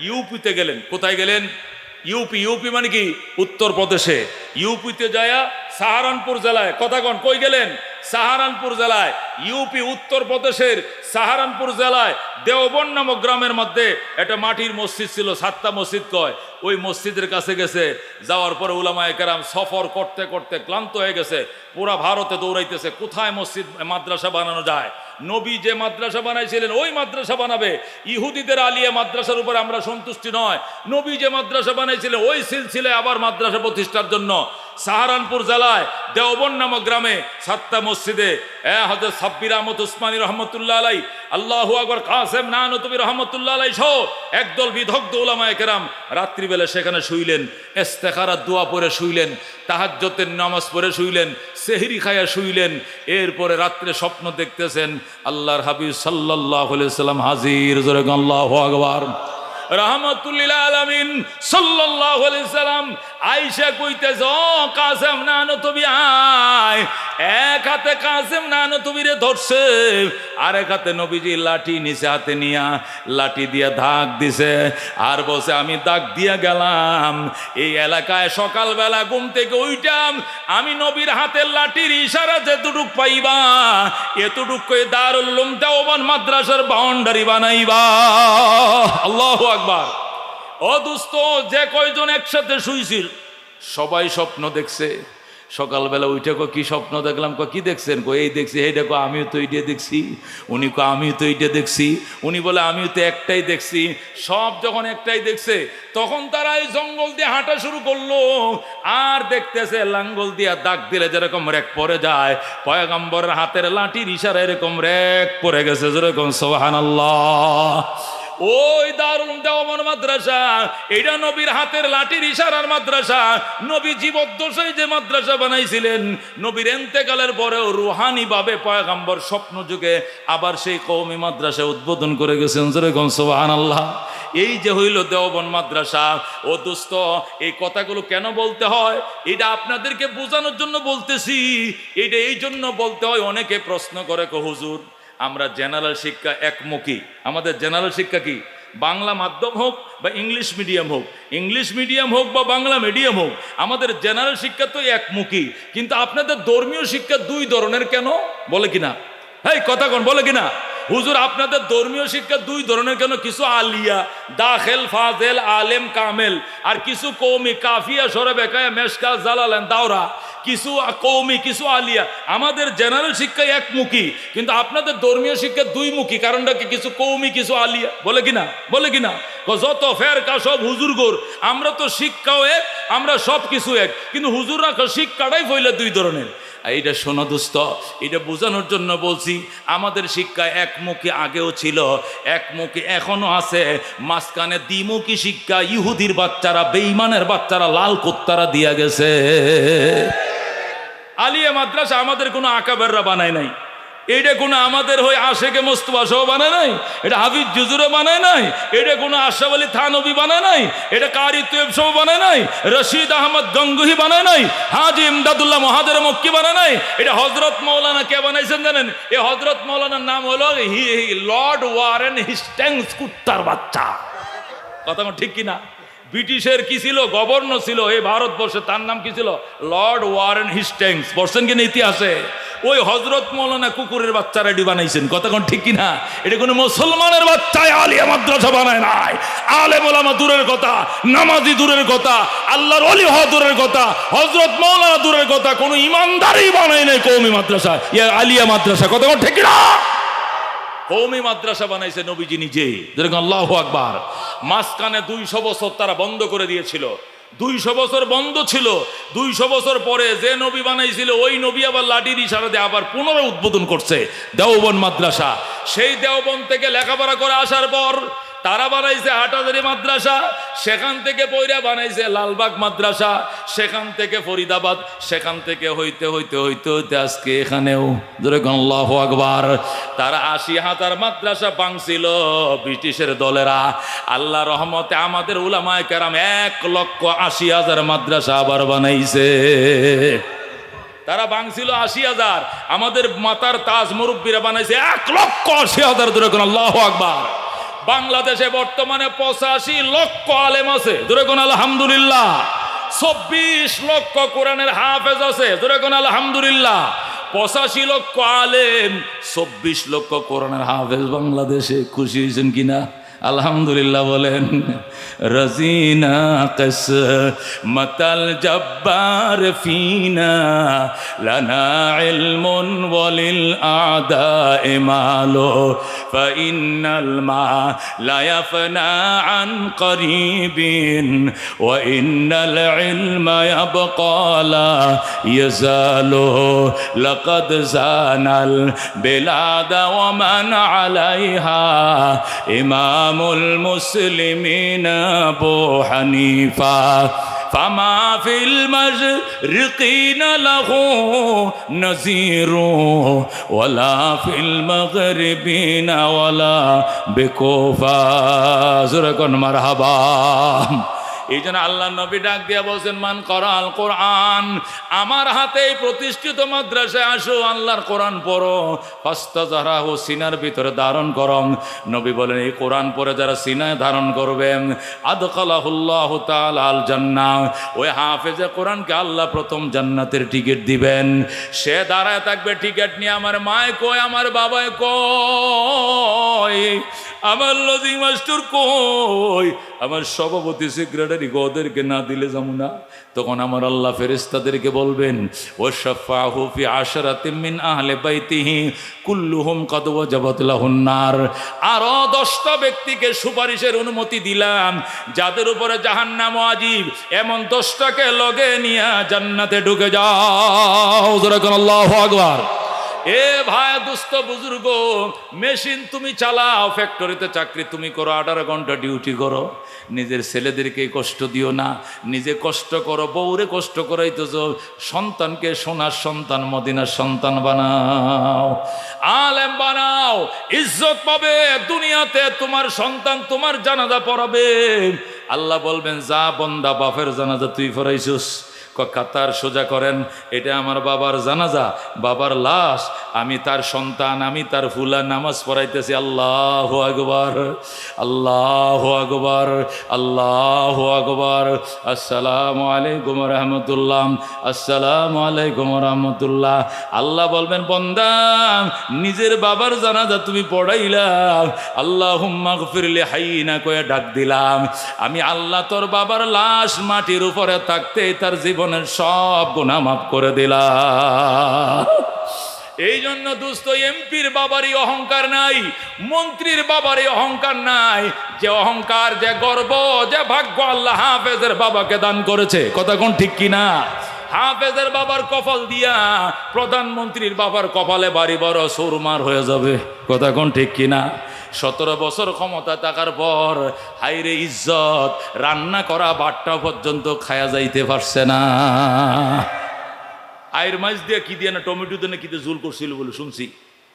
Speaker 1: ইউপিতে গেলেন। কোথায় গেলেন? ইউপি। ইউপি মানে কি? উত্তরপ্রদেশে। ইউপিতে যায়া সাহারানপুর জেলায়, কথাগণ কই গেলেন? সাহারানপুর জেলায়। ইউপি উত্তরপ্রদেশের সাহারানপুর জেলায় দেওবন নামক গ্রামের মধ্যে একটা মাটির মসজিদ ছিল, 7টা মসজিদ কয়। ওই মসজিদের কাছে গেছে। যাওয়ার পরে উলামায়ে কেরাম সফর করতে করতে ক্লান্ত হয়ে গেছে। পুরা ভারতে দৌড়াইতেছে কোথায় মসজিদ মাদ্রাসা বানানো যায়। নবী যে মাদ্রাসা বানাইছিলেন ওই মাদ্রাসা বানাবে। ইহুদিদের আলিয়া মাদ্রাসার উপর আমরা সন্তুষ্টি নয়। নবী যে মাদ্রাসা বানাইছিলেন ওই সিলসিলায় আবার মাদ্রাসা প্রতিষ্ঠার জন্য সাহারানপুর জেলায় দেওবন নামক গ্রামে 7টা মসজিদে হযরত সাব্বির আহমদ উসমানী রহমতুল্লাহ আলাই, আল্লাহু আকবার, কাসেম নানতুবি রহমতুল্লাহ আলাই সহ একদল বিদগ্ধ উলামায়ে কেরাম রাত্রিবেলা সেখানে শুইলেন। ইস্তেখারার দোয়া পড়ে শুইলেন, তাহাজ্জুদের নামাজ পড়ে শুইলেন, সেহরি খায়া শুইলেন। এরপরে রাত্রে স্বপ্ন দেখতেছেন আল্লাহর হাবিব সাল্লাল্লাহু আলাইহি সাল্লাম হাজির। জোরে আল্লাহু আকবার। রাহমাতুল লিল আলামিন সাল্লাল্লাহু আলাইহি সাল্লাম আইসা কইতেছ কাসেম নানতবি আয়, এক হাতে কাসেম নানতবিরে ধরছে, আর এক হাতে নবীজি লাঠি নিচে হাতে নিয়া লাঠি দিয়া দাগ দিছে, আর বসে আমি দাগ দিয়া গেলাম। এই এলাকায় সকালবেলা ঘুম থেকে উইটাম, আমি নবীর হাতের লাঠির ইশারা যেটুক পাইবা এতটুক কই দারুল উলুম দেওবন্দ মাদ্রাসার বাউন্ডারি বানাইবা। আল্লাহু আকবার। ও দোস্ত, যে কয়জন একসাথে শুইছিল সবাই স্বপ্ন দেখছে। সকালবেলা উঠে কো কি স্বপ্ন দেখলাম, কো কি দেখছেন, কো এই দেখছি, এই দেখো আমিও তো এইটা দেখছি। উনি কো আমিও তো এইটা দেখছি। উনি বলে আমিও তো একটাই দেখছি। সব যখন একটাই দেখছে তখন তারা এই জঙ্গল দিয়ে হাঁটা শুরু করলো, আর দেখতেছে লাঙ্গল দিয়া দাগ দিলে যেরকম রেক পড়ে যায়, পয়গম্বরের হাতের লাঠির ইশারা এরকম রেক পড়ে গেছে, যেরকম সুবহানাল্লাহ। ওই দারুল দেওবন্দ মাদ্রাসা, এটা নবীর হাতের লাঠির ইশারার মাদ্রাসা। নবী জীবদ্দশায় যে মাদ্রাসা বানাইছিলেন, নবীর ইন্তেকালের পরেও রুহানি ভাবে পয়গম্বর স্বপ্ন যুগে আবার সেই কওমি মাদ্রাসা উদ্বোধন করে গেছেন, যেরকম সুবহানাল্লাহ। এই যে হইল দেওবন্দ মাদ্রাসা। ও দোস্ত, এই কথাগুলো কেন বলতে হয় এটা আপনাদেরকে বোঝানোর জন্য বলতেছি। এটা এই জন্য বলতে হয়, অনেকে প্রশ্ন করে কো হুজুর আমরা জেনারেল শিক্ষা একমুখী, আমাদের জেনারেল শিক্ষা কি বাংলা মাধ্যম হোক বা ইংলিশ মিডিয়াম হোক, ইংলিশ মিডিয়াম হোক বা বাংলা মিডিয়াম হোক, আমাদের জেনারেল শিক্ষা তো একমুখী, কিন্তু আপনাদের ধর্মীয় শিক্ষা দুই ধরনের কেন, বলে কিনা? এই কথা কোন বলে কিনা? হুজুর আপনাদের ধর্মীয় শিক্ষা দুই ধরনের কেন? কিছু আলিয়া দাখেল ফাজেল আলেম কামেল, আর কিছু কওমি কাফিয়া সরে বেকায়া মেশকা জালালেন দাওরা, কিছু কওমি কিছু আলিয়া। আমাদের জেনারেল শিক্ষা একমুখী, কিন্তু আপনাদের ধর্মীয় শিক্ষা দুইমুখী। কারণটা কি? কিছু কওমি কিছু আলিয়া, বলে কিনা? বলে কিনা? যত ফেরকা সব হুজুরগোর, আমরা তো শিক্ষাও এক, আমরা সব কিছু এক, কিন্তু হুজুররা শিক্ষাটাই ফইলে দুই ধরনের। এইটা শোনো দোস্ত, এটা বোঝানোর জন্য বলছি, আমাদের শিক্ষা একমুখী আগেও ছিল, একমুখী এখনো আছে, মাঝখানে দ্বিমুখী শিক্ষা ইহুদির বাচ্চারা, বেঈমানের বাচ্চারা, লাল কুত্তারা দিয়া গেছে। আলিয়া মাদ্রাসা আমাদের কোনো আকাবেররা বানায় নাই, এটা কোনো আমাদের হয়ে আশেকে মোস্তফা সহ বানায় নাই, এটা হাফিজ জুজুরে বানায় নাই, এটা কোনো আশরাফ আলী থানভী বানায় নাই, এটা কারি তৈয়ব সহ বানায় নাই, রশিদ আহমদ গঙ্গুহি বানায় নাই, হাজি ইমদাদুল্লাহ মহাদের মক্কি বানায় নাই। এটা হজরত মৌলানা কে বানাইছেন জানেন? এই হজরত মৌলানার নাম হলো লর্ড ওয়ারেন হেস্টিংস, কুত্তার বাচ্চা। কথা ঠিক কিনা? ব্রিটিশের কি ছিল? গভর্নর ছিল এই ভারতবর্ষে, তার নাম কি ছিল? Lord Warren Hastings. বলছেন কিনা ইতিহাসে? ওই হজরত মৌলানা কুকুরের বাচ্চা রেডি বানাইছেন। কথা কোন ঠিক কিনা? এটা কোনো মুসলমানের বাচ্চায় আলিয়া মাদ্রাসা বানায় নাই। আলেম ওলামা দূরের কথা, নামাজি দূরের কথা, আল্লাহর ওলি হওয়া দূরের কথা, হজরত মৌলানা দূরের কথা, কোনো ইমানদারই বানায় নাই কওমি মাদ্রাসা, আলিয়া মাদ্রাসা। কথা কোন ঠিক কিনা? কওমি মাদ্রাসা বানাইছে নবীজি নিজে, যেরকম আল্লাহু আকবার। মাঝখানে 200 বছর তারা বন্ধ করে দিয়েছিল, 200 বছর বন্ধ ছিল। 200 বছর পরে যে নবী বানাইছিল ওই নবী আবার লাঠির ইশারা দিয়ে আবার পুনরায় উদ্বোধন করছে দেওবন্দ মাদ্রাসা। সেই দেওবন্দ থেকে লেখাপড়া করে আসার পর তারা বানাইছে হাটাজারি মাদ্রাসা, সেখান থেকে পয়রা বানাইছে লালবাগ মাদ্রাসা, সেখান থেকে ফরিদাবাদ, সেখান থেকে হইতে হইতে হইতে হইতে আজকে এখানেও। যেরকম আল্লাহু আকবার। তারা 80,000 মাদ্রাসা ভাঙছিল ব্রিটিশের দলেরা। আল্লাহ রহমতে আমাদের উলামায়ে কেরাম 1,80,000 মাদ্রাসা আবার বানাইছে। তারা ভাঙছিল 80,000, আমাদের মাতার তাজ মুরব্বীরা বানাইছে 1,80,000। যেরকম আল্লাহু আকবার। বাংলাদেশে বর্তমানে 85 লক্ষ আলেম আছে, যেরকম আলহামদুলিল্লাহ। 24 লক্ষ কোরআনের হাফেজ আছে, যেরকম আলহামদুলিল্লাহ। 85 লক্ষ আলেম, 24 লক্ষ কোরআনের হাফেজ বাংলাদেশে। খুশি হয়েছেন কিনা? আলহামদুলিল্লাহ বলেন। রাজিনা কিসমাতাল জব্বার ফিনা লানা ইলমুন ওয়ালিল আদায়ে মালু ফাইন্নাল মা লা ইয়াফনা আন করিবিন ওয়া ইন্নাল ইলমা ইয়াবকা লা ইয়াজালু লাকাদ জানাল বিলাদা ওয়া মান আলাইহা ইমামুল মুসলিমিন আবু হানিফা ফামা ফিল মাশরিকিনা লাহু নাযীরু ওয়ালা ফিল মাগরিবিনা ওয়ালা বিকুফা। যুরকুন মারহাবা।
Speaker 2: এই জন্য আল্লাহ নবী ডাক দিয়া বলছেন, মান করাল কোরআন, আমার হাতে প্রতিষ্ঠিত মাদ্রাসায় আসো, আল্লাহর কোরআন পড়ো, ফাস্তাযহারাহু, সিনার ভিতরে ধারণ করো। নবী বলেন, এই কোরআন পড়ে যারা সিনায় ধারণ করবেন, আদখালাহুল্লাহু তাআলা আল জান্নাহ, ওই হাফেজে কোরআনকে আল্লাহ প্রথম জান্নাতের টিকিট দিবেন। সে দাঁড়ায় থাকবে টিকিট নিয়ে, আমার মায় কই, আমার বাবায় কই, আমার লজিং মাস্টার কই, আমার সভাপতি সেক্রেটারি ওদেরকে না দিলে যাবো না। তখন আমার আল্লাহ ফেরেশতাদেরকে বলবেন, ওয়াশফাহু ফি আশরাতিন মিন আহলি বাইতিহি কুল্লুহুম কদ ওয়াজাবাত লাহুন নার, আরো 10টা ব্যক্তিকে সুপারিশের অনুমতি দিলাম, যাদের উপরে জাহান্নাম ওয়াজিব, এমন 10টাকে লগে নিয়ে জান্নাতে ঢুকে যাও। জোরে কোন আল্লাহু আকবার। এ ভাই দুস্থ বুজুর্গ, মেশিন তুমি চালাও, ফ্যাক্টরিতে চাকরি তুমি করো, 18 ঘন্টা ডিউটি করো, নিজের ছেলেদেরকে কষ্ট দিও না, নিজে কষ্ট করো, বউরে কষ্ট করাইতেছ, সন্তানকে সোনার সন্তান, মদিনার সন্তান বানাও, আলেম বানাও, ইজ্জত পাবে দুনিয়াতে, তোমার সন্তান তোমার জানাজা পড়াবে। আল্লাহ বলবেন, যা বন্দা, বাপের জানাজা তুই পড়াইছিস, কাতার সোজা করেন, এটা আমার বাবার জানাজা, বাবার লাশ, আমি তার সন্তান, আমি তার ফুলা নামাজ পড়াইতেছি। আল্লাহু আকবার, আল্লাহু আকবার, আল্লাহু আকবার। আসসালামু আলাইকুম রহমতুল্লাহ, আসসালামু আলাইকুম রহমতুল্লাহ। আল্লাহ বলবেন, বন্দা, নিজের বাবার জানাজা তুমি পড়াইলা, আল্লাহুম্মা গফিরলি হাইয়িনা কয়ে ডাক দিলাম, আমি আল্লাহ তোর বাবার লাশ মাটির উপরে থাকতে তার জীবনের সব গুনাহ মাফ করে দিলাম। এই জন্য দোস্ত, এমপির বাবারই অহংকার নাই, মন্ত্রীর বাবারই অহংকার নাই, যে অহংকার, যে গর্ব, যে ভাগ্য আল্লাহ হাফেজের বাবাকে দান করেছে। কথা কোন ঠিক কিনা? হাফেজের বাবার কপাল দিয়া প্রধানমন্ত্রীর বাবার কপালে বাড়ি বড় সুরমার হয়ে যাবে। কথা কোন ঠিক কিনা? 17 বছর ক্ষমতা থাকার পর হাইরে ইজ্জত, রান্না করা বাট্টা পর্যন্ত খায়া যাইতে পারছে না। আয়ের মাছ দিয়ে কি দিয়ে না, টমেটো দিয়ে না কি দিয়ে ঝুল করছিল বলে শুনছি,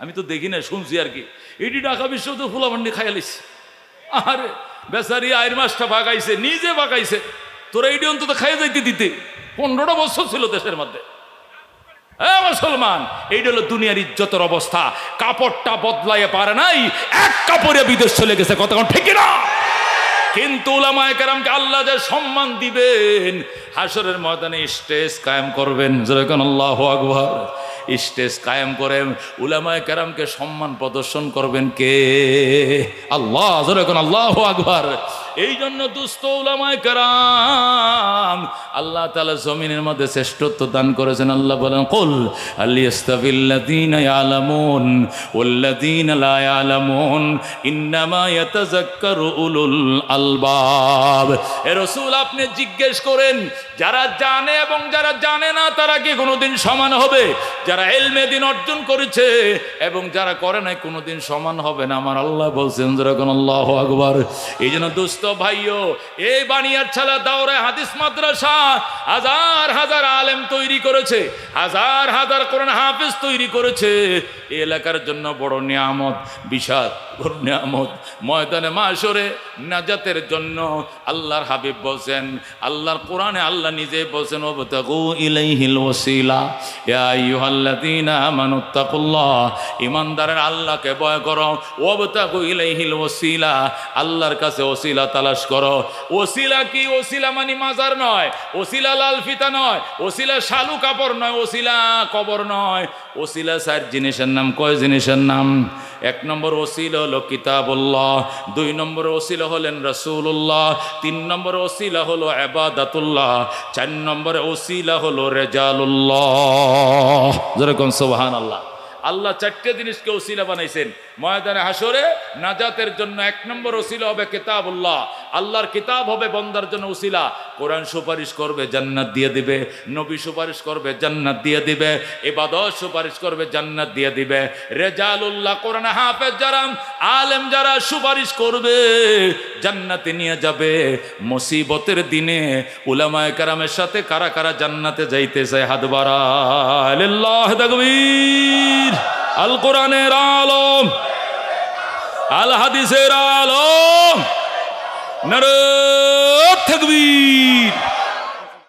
Speaker 2: আমি তো দেখি না, শুনছি আর কি। এটি ঢাকা বিশ্ব তো ফুলাভান্ডি খাইয়া লিস। আরে বেচারি আয়ের মাছটা বাগাইছে, নিজে বাগাইছে, তোরা এটি অন্তত খাইয়া যাইতে দিতে। 15টা বছর ছিল দেশের মধ্যে। মুসলমান, এইটা হলো দুনিয়ার ইজ্জতের অবস্থা। কাপড়টা বদলাইয়ে পারে নাই, এক কাপড়ে বিদেশ চলে গেছে। কথা ঠিক না? কিন্তু উলামায়ে কেরামকে আল্লাহ যে সম্মান দিবেন, হাসরের ময়দানে স্টেজ কায়েম করবেন। যেরকম আল্লাহু আকবার, স্টেজ কায়েম করেন, উলামায়ে কেরামকে সম্মান প্রদর্শন করবেন কে? আল্লাহ। যেরকম আল্লাহু আকবার। এই জন্য দুস্থ উলামায়ে কেরাম আল্লাহ তাআলা জমিনের মধ্যে শ্রেষ্ঠত্ব দান করেছেন। আল্লাহ বলেন, কুল হাল ইয়াস্তাবিল্লাযীনা ইয়ালামুন ওয়াল্লাযীনা লা ইয়ালামুন ইন্নামা ইয়াতাযাক্কারু উলুল আলবাব। এ রাসূল, আপনি জিজ্ঞেস করেন, যারা জানে এবং যারা জানে না তারা কি কোনোদিন সমান হবে? যারা ইলমে দ্বীন অর্জন করেছে এবং যারা করে নাই কোনোদিন সমান হবে না। আমার আল্লাহ বলছেন, যেরকম আল্লাহু আকবার। এই জন্য দুস্থ ভাইও, এই বানিয়ার ছালা দাওরা হাদিস মাদ্রাসা হাজার হাজার আলেম তৈরি করেছে, হাজার হাজার কোরআন হাফেজ তৈরি করেছে। এই এলাকার জন্য বড় নিয়ামত, বিশাল বড় নিয়ামত। ময়দানে মাশরে নাজাতের জন্য আল্লাহর হাবিব বলছেন, আল্লাহর কোরআনে আল্লাহ নিজে বলছেন, ওয়াবতাগু ইলাইহিল ওয়াসিলা ইয়া আইয়ুহাল্লাযীনা আমানুত্তাকুল্লাহ। ঈমানদারের আল্লাহকে ভয় করো। ওয়াবতাগু ইলাইহিল ওয়াসিলা, আল্লাহর কাছে ওসিলা তালাশ করো। ওসিলা কি? ওসিলা মানে মাজার নয়, ওসিলা লাল ফিতা নয়, ওসিলা শালু কাপড় নয়, ওসিলা কবর নয়। ওসিলা 4 জিনিসের নাম। কয় জিনিসের নাম? 1 নম্বর ওসিলা হলো কিতাবুল্লাহ, 2 নম্বর ওসিলা হলেন রাসূলুল্লাহ, 3 নম্বর ওসিলা হলো ইবাদাতুল্লাহ, 4 নম্বর ওসিলা হলো রিজালুল্লাহ। যেরকম সুবহানাল্লাহ। আল্লাহ 4টে জিনিসকে ওসিলা বানাইছেন ময়দানে হাসরে নাজাতের জন্য। 1 নম্বর ওসিলা হবে কিতাবুল্লাহ, আল্লাহর কিতাব হবে বন্দার জন্য ওসিলা। কোরআন সুপারিশ করবে, জান্নাত দিয়ে দিবে। নবী সুপারিশ করবে, জান্নাত দিয়ে দিবে। ইবাদত সুপারিশ করবে, জান্নাত দিয়ে দিবে। রিজালুল্লাহ, কোরআন হাফেজ যারা, আলেম যারা সুপারিশ করবে, জান্নাতে নিয়ে যাবে। মুসিবতের দিনে উলামায়ে কেরামের সাথে কারা কারা জান্নাতে যাইতে চায়? হাত বাড়ায়। লিল্লাহি তাকবীর। আল কোরআনের আলম, আল হাদিসের আলম,
Speaker 1: নারে তাকবীর।